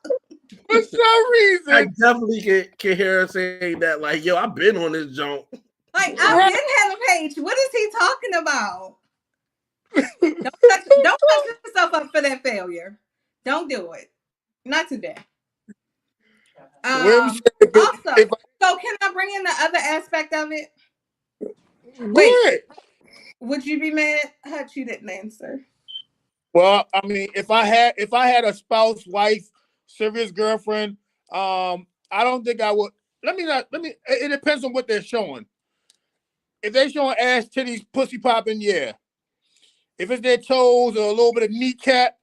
For some reason. I definitely can hear her saying that, like, yo, I've been on this junk. Like, I've been had a page. What is he talking about? Don't touch yourself up for that failure. Don't do it. Not today. Also, so can I bring in the other aspect of it? Wait. Would you be mad? Hutch, you didn't answer. Well, I mean, if I had a spouse, wife, serious girlfriend, I don't think I would. It depends on what they're showing. If they're showing ass, titties, pussy popping, yeah. If it's their toes or a little bit of kneecap,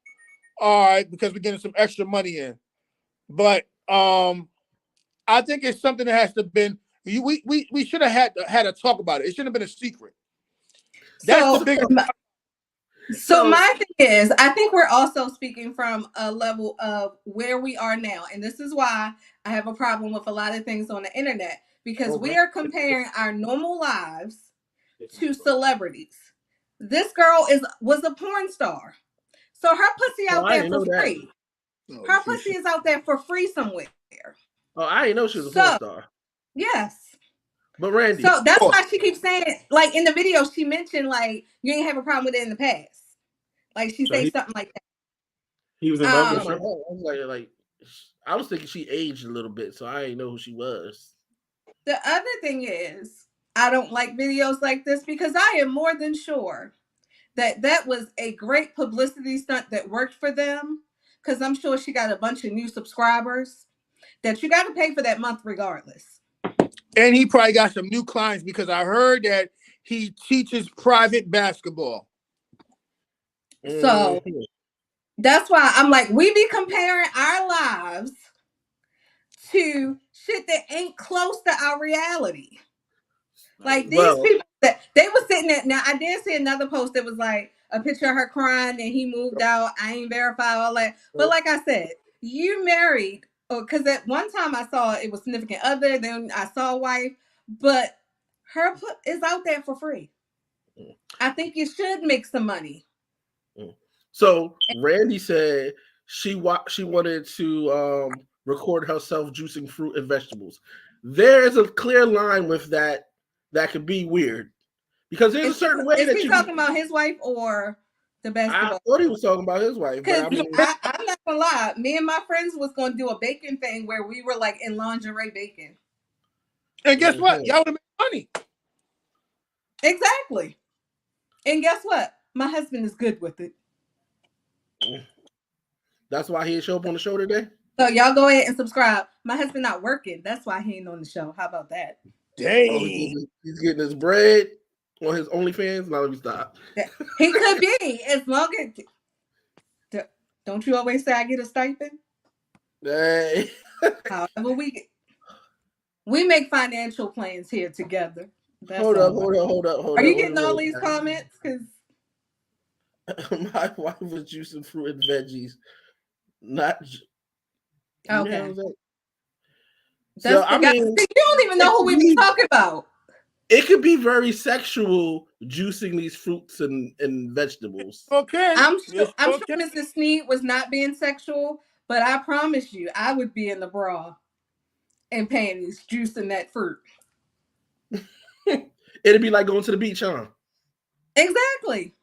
all right, because we're getting some extra money in. But I think it's something that has to been. We should have had a talk about it. It shouldn't have been a secret. That's the biggest. So my thing is, I think we're also speaking from a level of where we are now. And this is why I have a problem with a lot of things on the internet, because we are comparing our normal lives to celebrities. This girl was a porn star. So her pussy out there for free. Her pussy is out there for free somewhere. Oh, I didn't know she was a porn star. Yes. But Randy. So that's why she keeps saying, like in the video, she mentioned like you ain't have a problem with it in the past. Like she said something like that. He was in love with her. I was thinking she aged a little bit, so I didn't know who she was. The other thing is, I don't like videos like this because I am more than sure that was a great publicity stunt that worked for them. Because I'm sure she got a bunch of new subscribers that you got to pay for that month regardless. And he probably got some new clients because I heard that he teaches private basketball. So that's why I'm like, we be comparing our lives to shit that ain't close to our reality. Like these people that they were sitting there. Now I did see another post that was like a picture of her crying and he moved out. I ain't verified all that. But like I said, you married, because at one time I saw it was significant other, then I saw a wife, but her is out there for free. I think you should make some money. So Randy said she wanted to record herself juicing fruit and vegetables. There is a clear line with that could be weird because there's a certain way that you talking about his wife or the basketball. I thought he was talking about his wife. Because I'm not gonna lie, me and my friends was gonna do a baking thing where we were like in lingerie baking. And guess what? Y'all would have made money. Exactly. And guess what? My husband is good with it. That's why he didn't show up on the show today. So y'all go ahead and subscribe. My husband not working. That's why he ain't on the show. How about that? Dang. Oh, he's getting his bread on his OnlyFans. Now let me stop. He could be, as long as. Don't you always say I get a stipend? Hey. However, we make financial plans here together. Hold up. Are you getting all these comments? Because my wife was juicing fruit and veggies. Not okay. So I mean, you don't even know who we be talking about. It could be very sexual juicing these fruits and vegetables. Okay. I'm sure Mrs. Sneed was not being sexual, but I promise you, I would be in the bra and panties juicing that fruit. It'd be like going to the beach, huh? Exactly.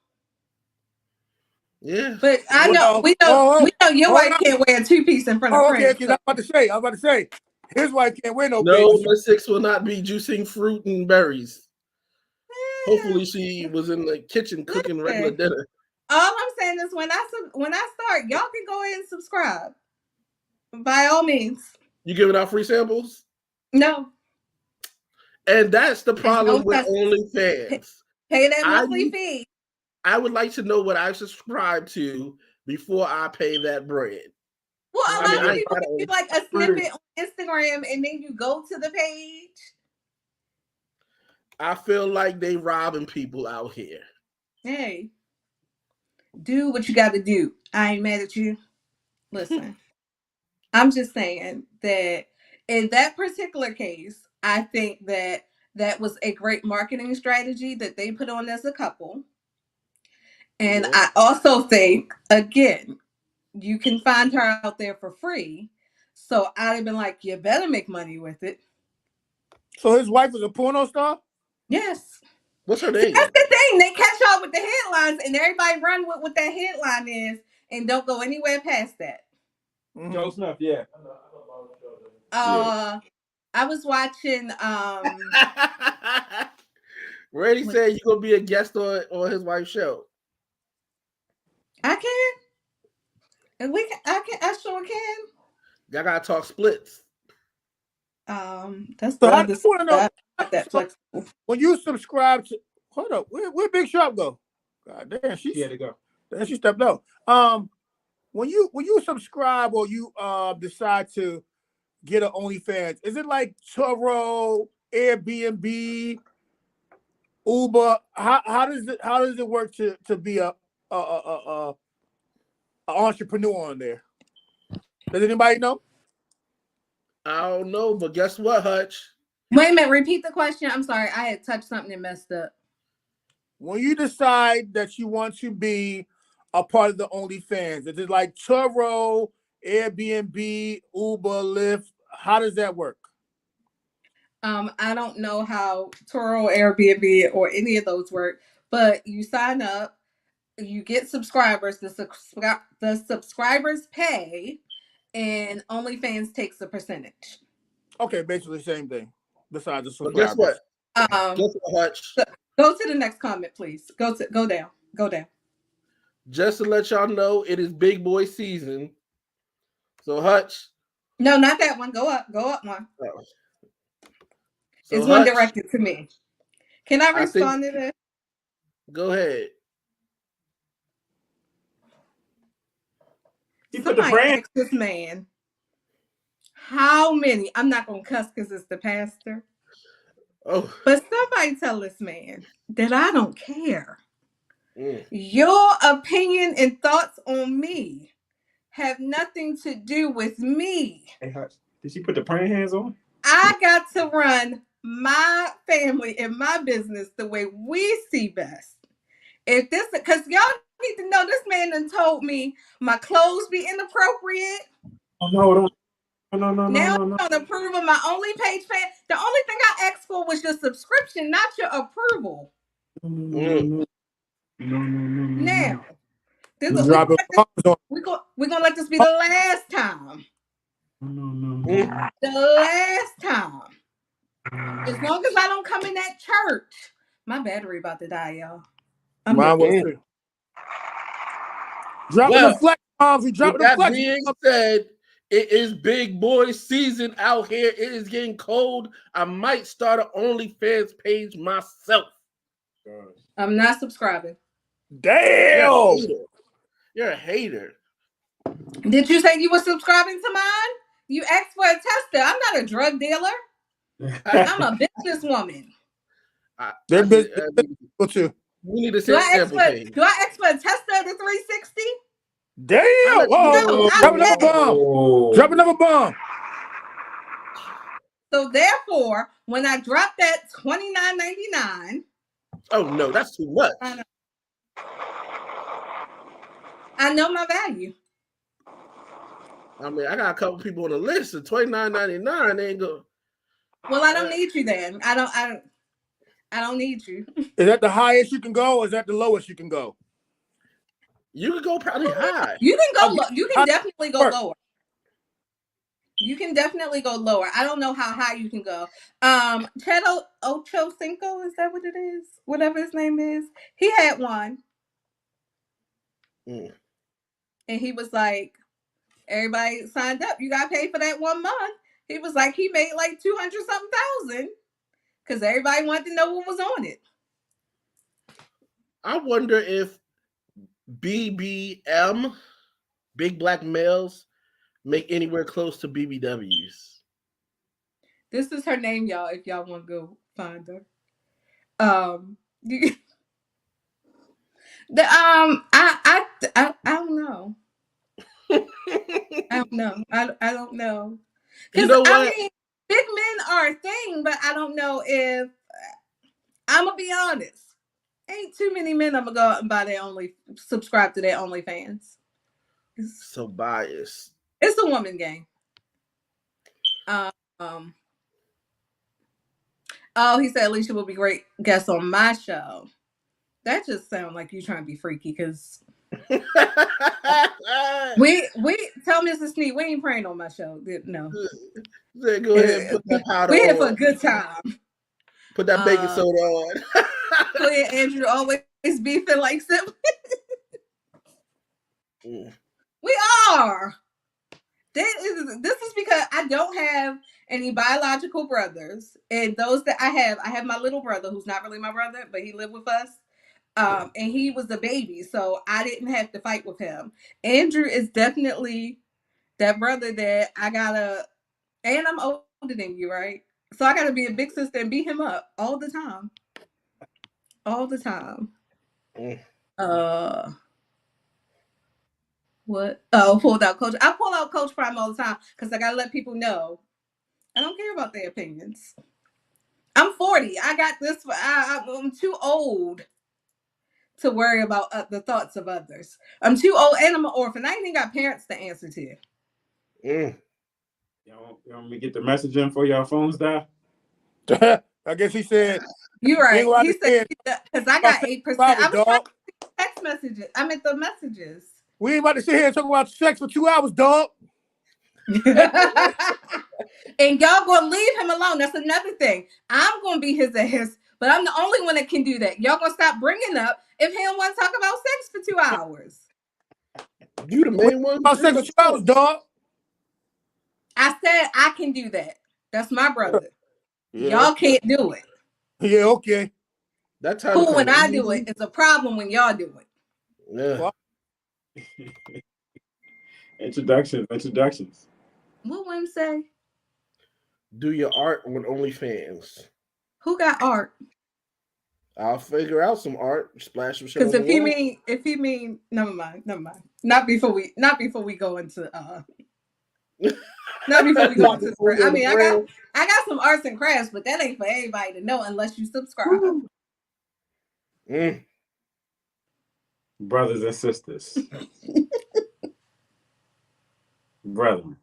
Yeah. But we know your wife can't wear a two-piece in front of friends. Okay, I was about to say, his wife can't wear no. No, Miss Six will not be juicing fruit and berries. Hopefully, she was in the kitchen cooking regular dinner. All I'm saying is, when I start, y'all can go ahead and subscribe. By all means. You giving out free samples? No. And that's the problem with OnlyFans. Pay that monthly fee. I would like to know what I subscribe to before I pay that bread. Well, a lot of people do like a snippet on Instagram and then you go to the page. I feel like they robbing people out here. Hey, do what you got to do. I ain't mad at you. Listen, I'm just saying that in that particular case, I think that was a great marketing strategy that they put on as a couple. And I also think, again, you can find her out there for free. So I'd have been like, you better make money with it. So his wife is a porno star? Yes. What's her name? That's the thing. They catch y'all with the headlines and everybody run with what that headline is and don't go anywhere past that. Joe Snuff, yeah. I was watching Randy said you're gonna be a guest on his wife's show. I can. And I sure can. Y'all gotta talk splits. That's So the I other just want to know side that flexible. when you subscribe to. Hold up, where Big Sharp go? God damn, He had to go. she stepped out. When you subscribe or you decide to get an OnlyFans, is it like Turo, Airbnb, Uber? How does it work to be a entrepreneur on there? Does anybody know? I don't know, but guess what, Hutch? Wait a minute, repeat the question. I'm sorry, I had touched something and messed up. When you decide that you want to be a part of the OnlyFans, is it like Turo, Airbnb, Uber, Lyft? How does that work? I don't know how Turo, Airbnb, or any of those work, but you sign up, you get subscribers, the subscribers pay, and OnlyFans takes a percentage. Okay, basically the same thing. Besides the But guess subscribers. what? Guess what, Hutch? Go to the next comment, please. Go down. Go down. Just to let y'all know, it is big boy season. So Hutch. No, not that one. Go up one. So It's Hutch, one directed to me. Can I respond to this? Go ahead. Somebody asked this man, how many? I'm not gonna cuss because it's the pastor. Oh, but somebody tell this man that I don't care. Mm. Your opinion and thoughts on me have nothing to do with me. Hey, did she put the praying hands on? I got to run my family and my business the way we see best. If this, because y'all need to know, this man done told me my clothes be inappropriate. Oh no, no. Now I'm going to approve of my only page fan. The only thing I asked for was your subscription, not your approval. No. Now, we're gonna let this be the last time. No. The last time. As long as I don't come in that church. My battery about to die, y'all. Mine was too. Dropping the flex bombs. We dropping the flex. Being said, it is big boy season out here. It is getting cold. I might start an OnlyFans page myself. I'm not subscribing. Damn. You're a hater. Did you say you were subscribing to mine? You asked for a tester. I'm not a drug dealer. I'm a businesswoman. They're business too. We need to say sample page. Do I ask for a tester of the 360? Damn! Whoa! Drop another bomb. So therefore, when I drop that $29.99. Oh no, that's too much. I know my value. I mean, I got a couple people on the list of $29.99. They ain't go. Well, I don't need you then. I don't need you. Is that the highest you can go, or is that the lowest you can go? You can go probably high. You can go. You can definitely go lower. You can definitely go lower. I don't know how high you can go. Cheto Ochocinco, is that what it is? Whatever his name is. He had one. And he was like, everybody signed up. You got paid for that 1 month. He was like, he made like 200-something thousand because everybody wanted to know what was on it. I wonder if BBM, big black males, make anywhere close to BBWs. This is her name, y'all, if y'all want to go find her. I don't know. I don't know. You know what? I mean, big men are a thing, but I don't know if I'm gonna be honest. Ain't too many men I'm gonna go out and buy subscribe to their OnlyFans. So biased. It's a woman game. Oh, he said Alicia will be great guest on my show. That just sounds like you trying to be freaky because we tell Mrs. Sneed we ain't praying on my show. No. Go ahead and put that powder We're here on. for a good time. Put that baking soda on. Clay and Andrew always beefing like siblings. We are. This is because I don't have any biological brothers, and those that I have my little brother who's not really my brother, but he lived with us. And he was a baby, so I didn't have to fight with him. Andrew is definitely that brother that I gotta, and I'm older than you, right? So I gotta be a big sister and beat him up all the time. All the time. What? Oh, pulled out Coach. I pull out Coach Prime all the time because I gotta let people know I don't care about their opinions. I'm 40. I got this. I'm too old to worry about the thoughts of others. I'm too old, and I'm an orphan. I ain't even got parents to answer to. Y'all want me to get the message in for y'all phones die? I guess he said. You're right. He said because I got 8%. I was trying to text messages. I meant the messages. We ain't about to sit here and talk about sex for 2 hours, dog. And y'all gonna leave him alone. That's another thing. I'm gonna be his ass, but I'm the only one that can do that. Y'all gonna stop bringing up if he don't want to talk about sex for 2 hours. You the main one about sex for 2 hours, dog. I said I can do that. That's my brother. Yeah. Y'all can't do it. Yeah, okay. That's how cool when I do it. It's a problem when y'all do it. Yeah. Introductions. What would him say? Do your art on OnlyFans. Who got art? I'll figure out some art. Splash some shit. Because if you mean, never mind. Not before we go into not before we go into. I mean, I got some arts and crafts, but that ain't for everybody to know unless you subscribe. Brothers and sisters, brethren.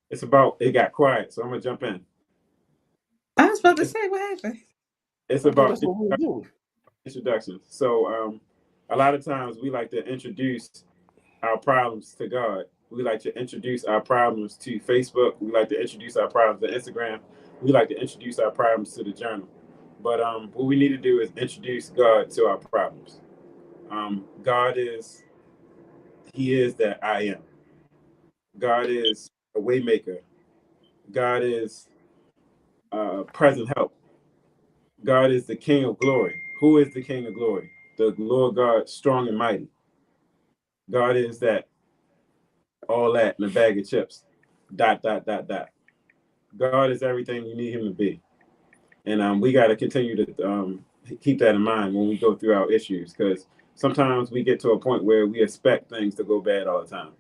It's about. It got quiet, so I'm gonna jump in. I was about to say what happened. It's about introductions. So a lot of times we like to introduce our problems to God. We like to introduce our problems to Facebook. We like to introduce our problems to Instagram. We like to introduce our problems to the journal. But what we need to do is introduce God to our problems. God is, He is that I am. God is a way maker. God is present help. God is the King of glory. Who is the King of glory? The Lord God, strong and mighty. God is that, all that in a bag of chips. ... God is everything you need Him to be. And we got to continue to keep that in mind when we go through our issues, because sometimes we get to a point where we expect things to go bad all the time.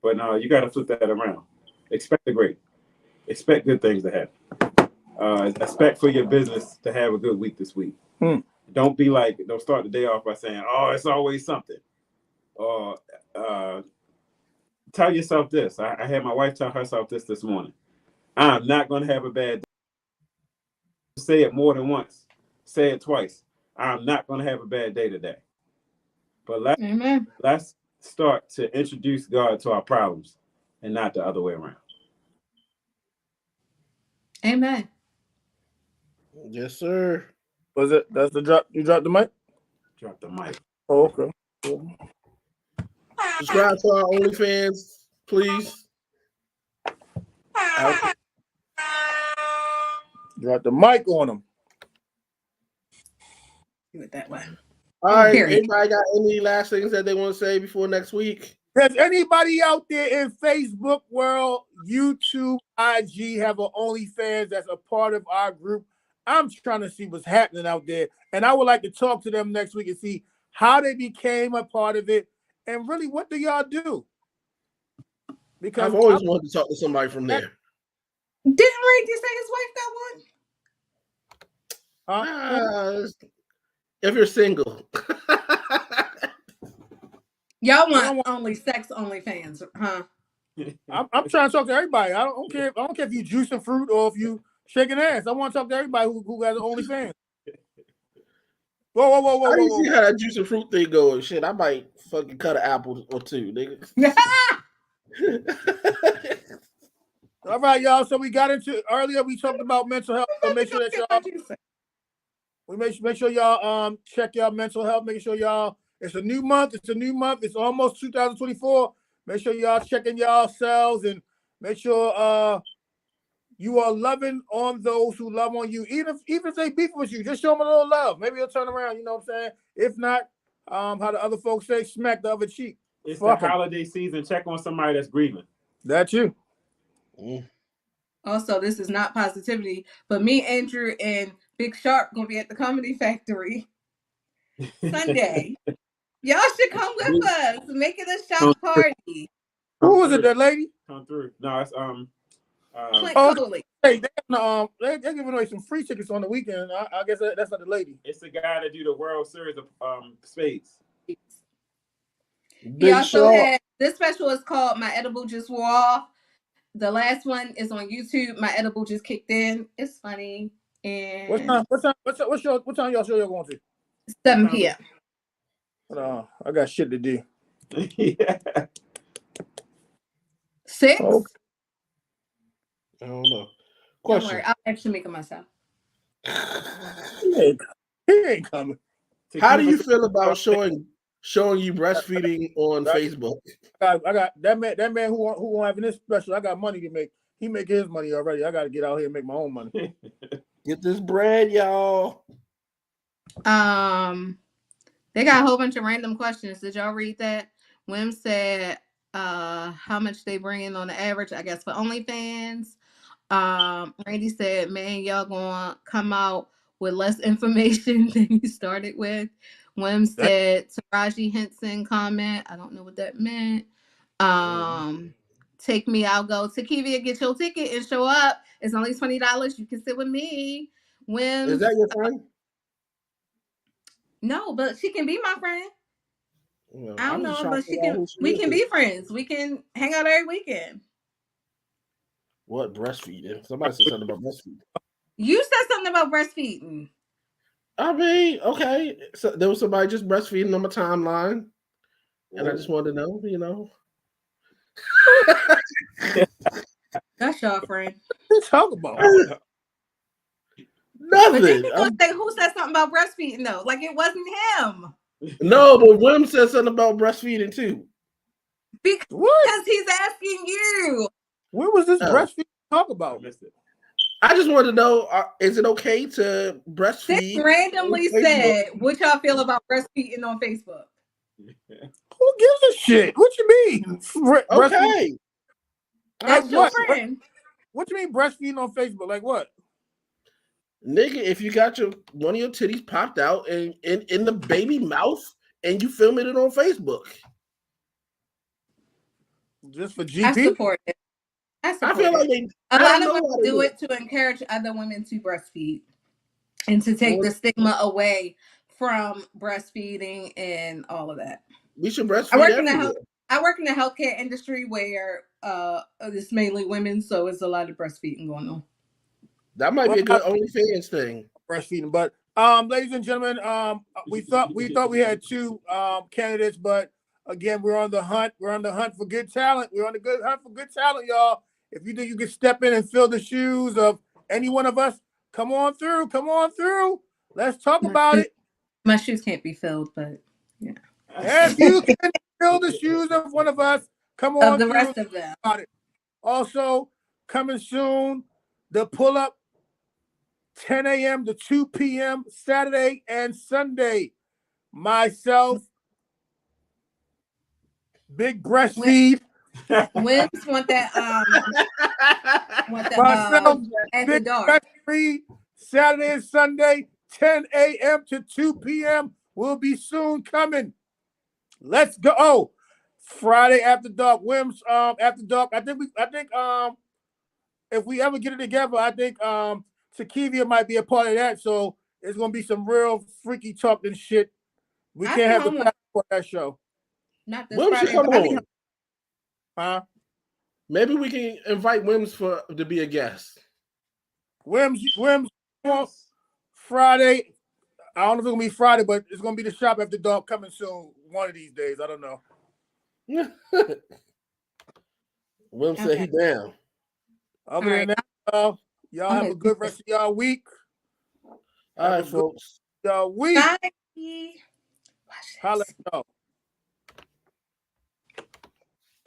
But no, you got to flip that around. Expect the great. Expect good things to happen. Expect for your business to have a good week this week. Don't start the day off by saying, oh, it's always something. Or tell yourself this. I had my wife tell herself this morning. I'm not going to have a bad day. Say it more than once. Say it twice. I'm not going to have a bad day today. But let's start to introduce God to our problems and not the other way around. Amen. Yes, sir. Was it? That's the drop. You dropped the mic? Drop the mic. Oh, okay. Subscribe to our OnlyFans, please. Drop the mic on them. Do it that way. All right. Anybody got any last things that they want to say before next week? Does anybody out there in Facebook world, YouTube, IG have an OnlyFans that's a part of our group? I'm trying to see what's happening out there. And I would like to talk to them next week and see how they became a part of it. And really, what do y'all do? Because I've always wanted to talk to somebody from there. Didn't Ray just say his wife got one? If you're single. Y'all want only sex OnlyFans, huh? I'm trying to talk to everybody. I don't care if you juicing fruit or if you shaking ass. I want to talk to everybody who has an OnlyFans. Whoa. I didn't see how that juice and fruit thing going. Shit, I might fucking cut an apple or two, nigga. All right, y'all. So we got into earlier. We talked about mental health. So make sure that y'all make sure y'all check y'all mental health. Make sure y'all. It's a new month. It's a new month. It's almost 2024. Make sure y'all checking yourselves and make sure you are loving on those who love on you. Even if they beef with you, just show them a little love. Maybe they'll turn around. You know what I'm saying? If not, how the other folks say, smack the other cheek. It's Fuck the 'em. holiday season. Check on somebody that's grieving. That's you. Also, this is not positivity, but me, Andrew, and Big Sharp gonna be at the Comedy Factory Sunday. Y'all should come with us. Make it a shop party. Who was it, that lady? Come through. No, it's Clint Coley. Hey, they're giving away some free tickets on the weekend. I guess that's not the lady. it's the guy that do the World Series of spades. He also had this special is called My Edible Just Wore Off. The last one is on YouTube. My Edible Just Kicked In. It's funny. And What time y'all show y'all going to? 7 p.m. I got shit to do. Yeah. 6? Okay. I don't know. Don't Question. worry, I'll actually make it myself. He ain't coming. How do you feel about showing you breastfeeding on Facebook? I got that man who won't have this special. I got money to make. He making his money already. I got to get out here and make my own money. Get this bread, y'all. They got a whole bunch of random questions. Did y'all read that? Wim said how much they bring in on the average, I guess, for OnlyFans. Randy said, man, y'all gonna come out with less information than you started with. Wim said Taraji Henson comment. I don't know what that meant. Take me, I'll go. Takivia, get your ticket and show up. It's only $20. You can sit with me. Wim, Is that your friend? no, but she can be my friend. Well, I don't I'm just know, trying but to figure out who we is can this. be friends. We can hang out every weekend. What breastfeeding? Somebody said something about breastfeeding. You said something about breastfeeding. I mean, okay. So there was somebody just breastfeeding on my timeline, and I just wanted to know, you know. That's your friend. What you talking about? But then Nothing. you gonna say who said something about breastfeeding though? Like it wasn't him. No, but Wim said something about breastfeeding too. Because he's asking you. When was this breastfeeding talk about? I just wanted to know: is it okay to They breastfeed? randomly said, "What y'all feel about breastfeeding on Facebook?" Who gives a shit? What you mean? Okay. That's your friend. What you mean breastfeeding on Facebook? Like what? Nigga, if you got one of your titties popped out and in the baby mouth and you filming it on Facebook. Just for GP? I support it. I feel like a lot of women do it to encourage other women to breastfeed and to take the stigma away from breastfeeding and all of that. We should breastfeed. I work in the healthcare industry where it's mainly women, so it's a lot of breastfeeding going on. That might be a good OnlyFans thing. Breastfeeding, but ladies and gentlemen, we thought we had two candidates, but again, we're on the hunt. We're on the hunt for good talent. We're on the good hunt for good talent, y'all. If you think you can step in and fill the shoes of any one of us, come on through. Come on through. Let's talk about it. My shoes can't be filled, but yeah. If you can fill the shoes of one of us, come on the through. Rest of them. About it. Also, coming soon, the pull-up 10 a.m. to 2 p.m. Saturday and Sunday. Myself, Big Breastfeed. Wims want that Myself, at Big the dark. Breastfeed, Saturday and Sunday, 10 a.m. to 2 p.m. will be soon coming. Let's go. Oh, Friday after dark. Wims after dark. I think if we ever get it together, I think Takivia might be a part of that. So it's gonna be some real freaky talk and shit. We can't have the for that show. Not this Friday. Huh? Maybe we can invite Wims to be a guest. Wims Friday. I don't know if it's gonna be Friday, but it's gonna be the shop after dark coming soon. One of these days, I don't know. Wims said he down. Other All than that, y'all I'm have a good rest of y'all week. All Have right, a good folks. y'all week. Bye. Watch Holla this. at y'all.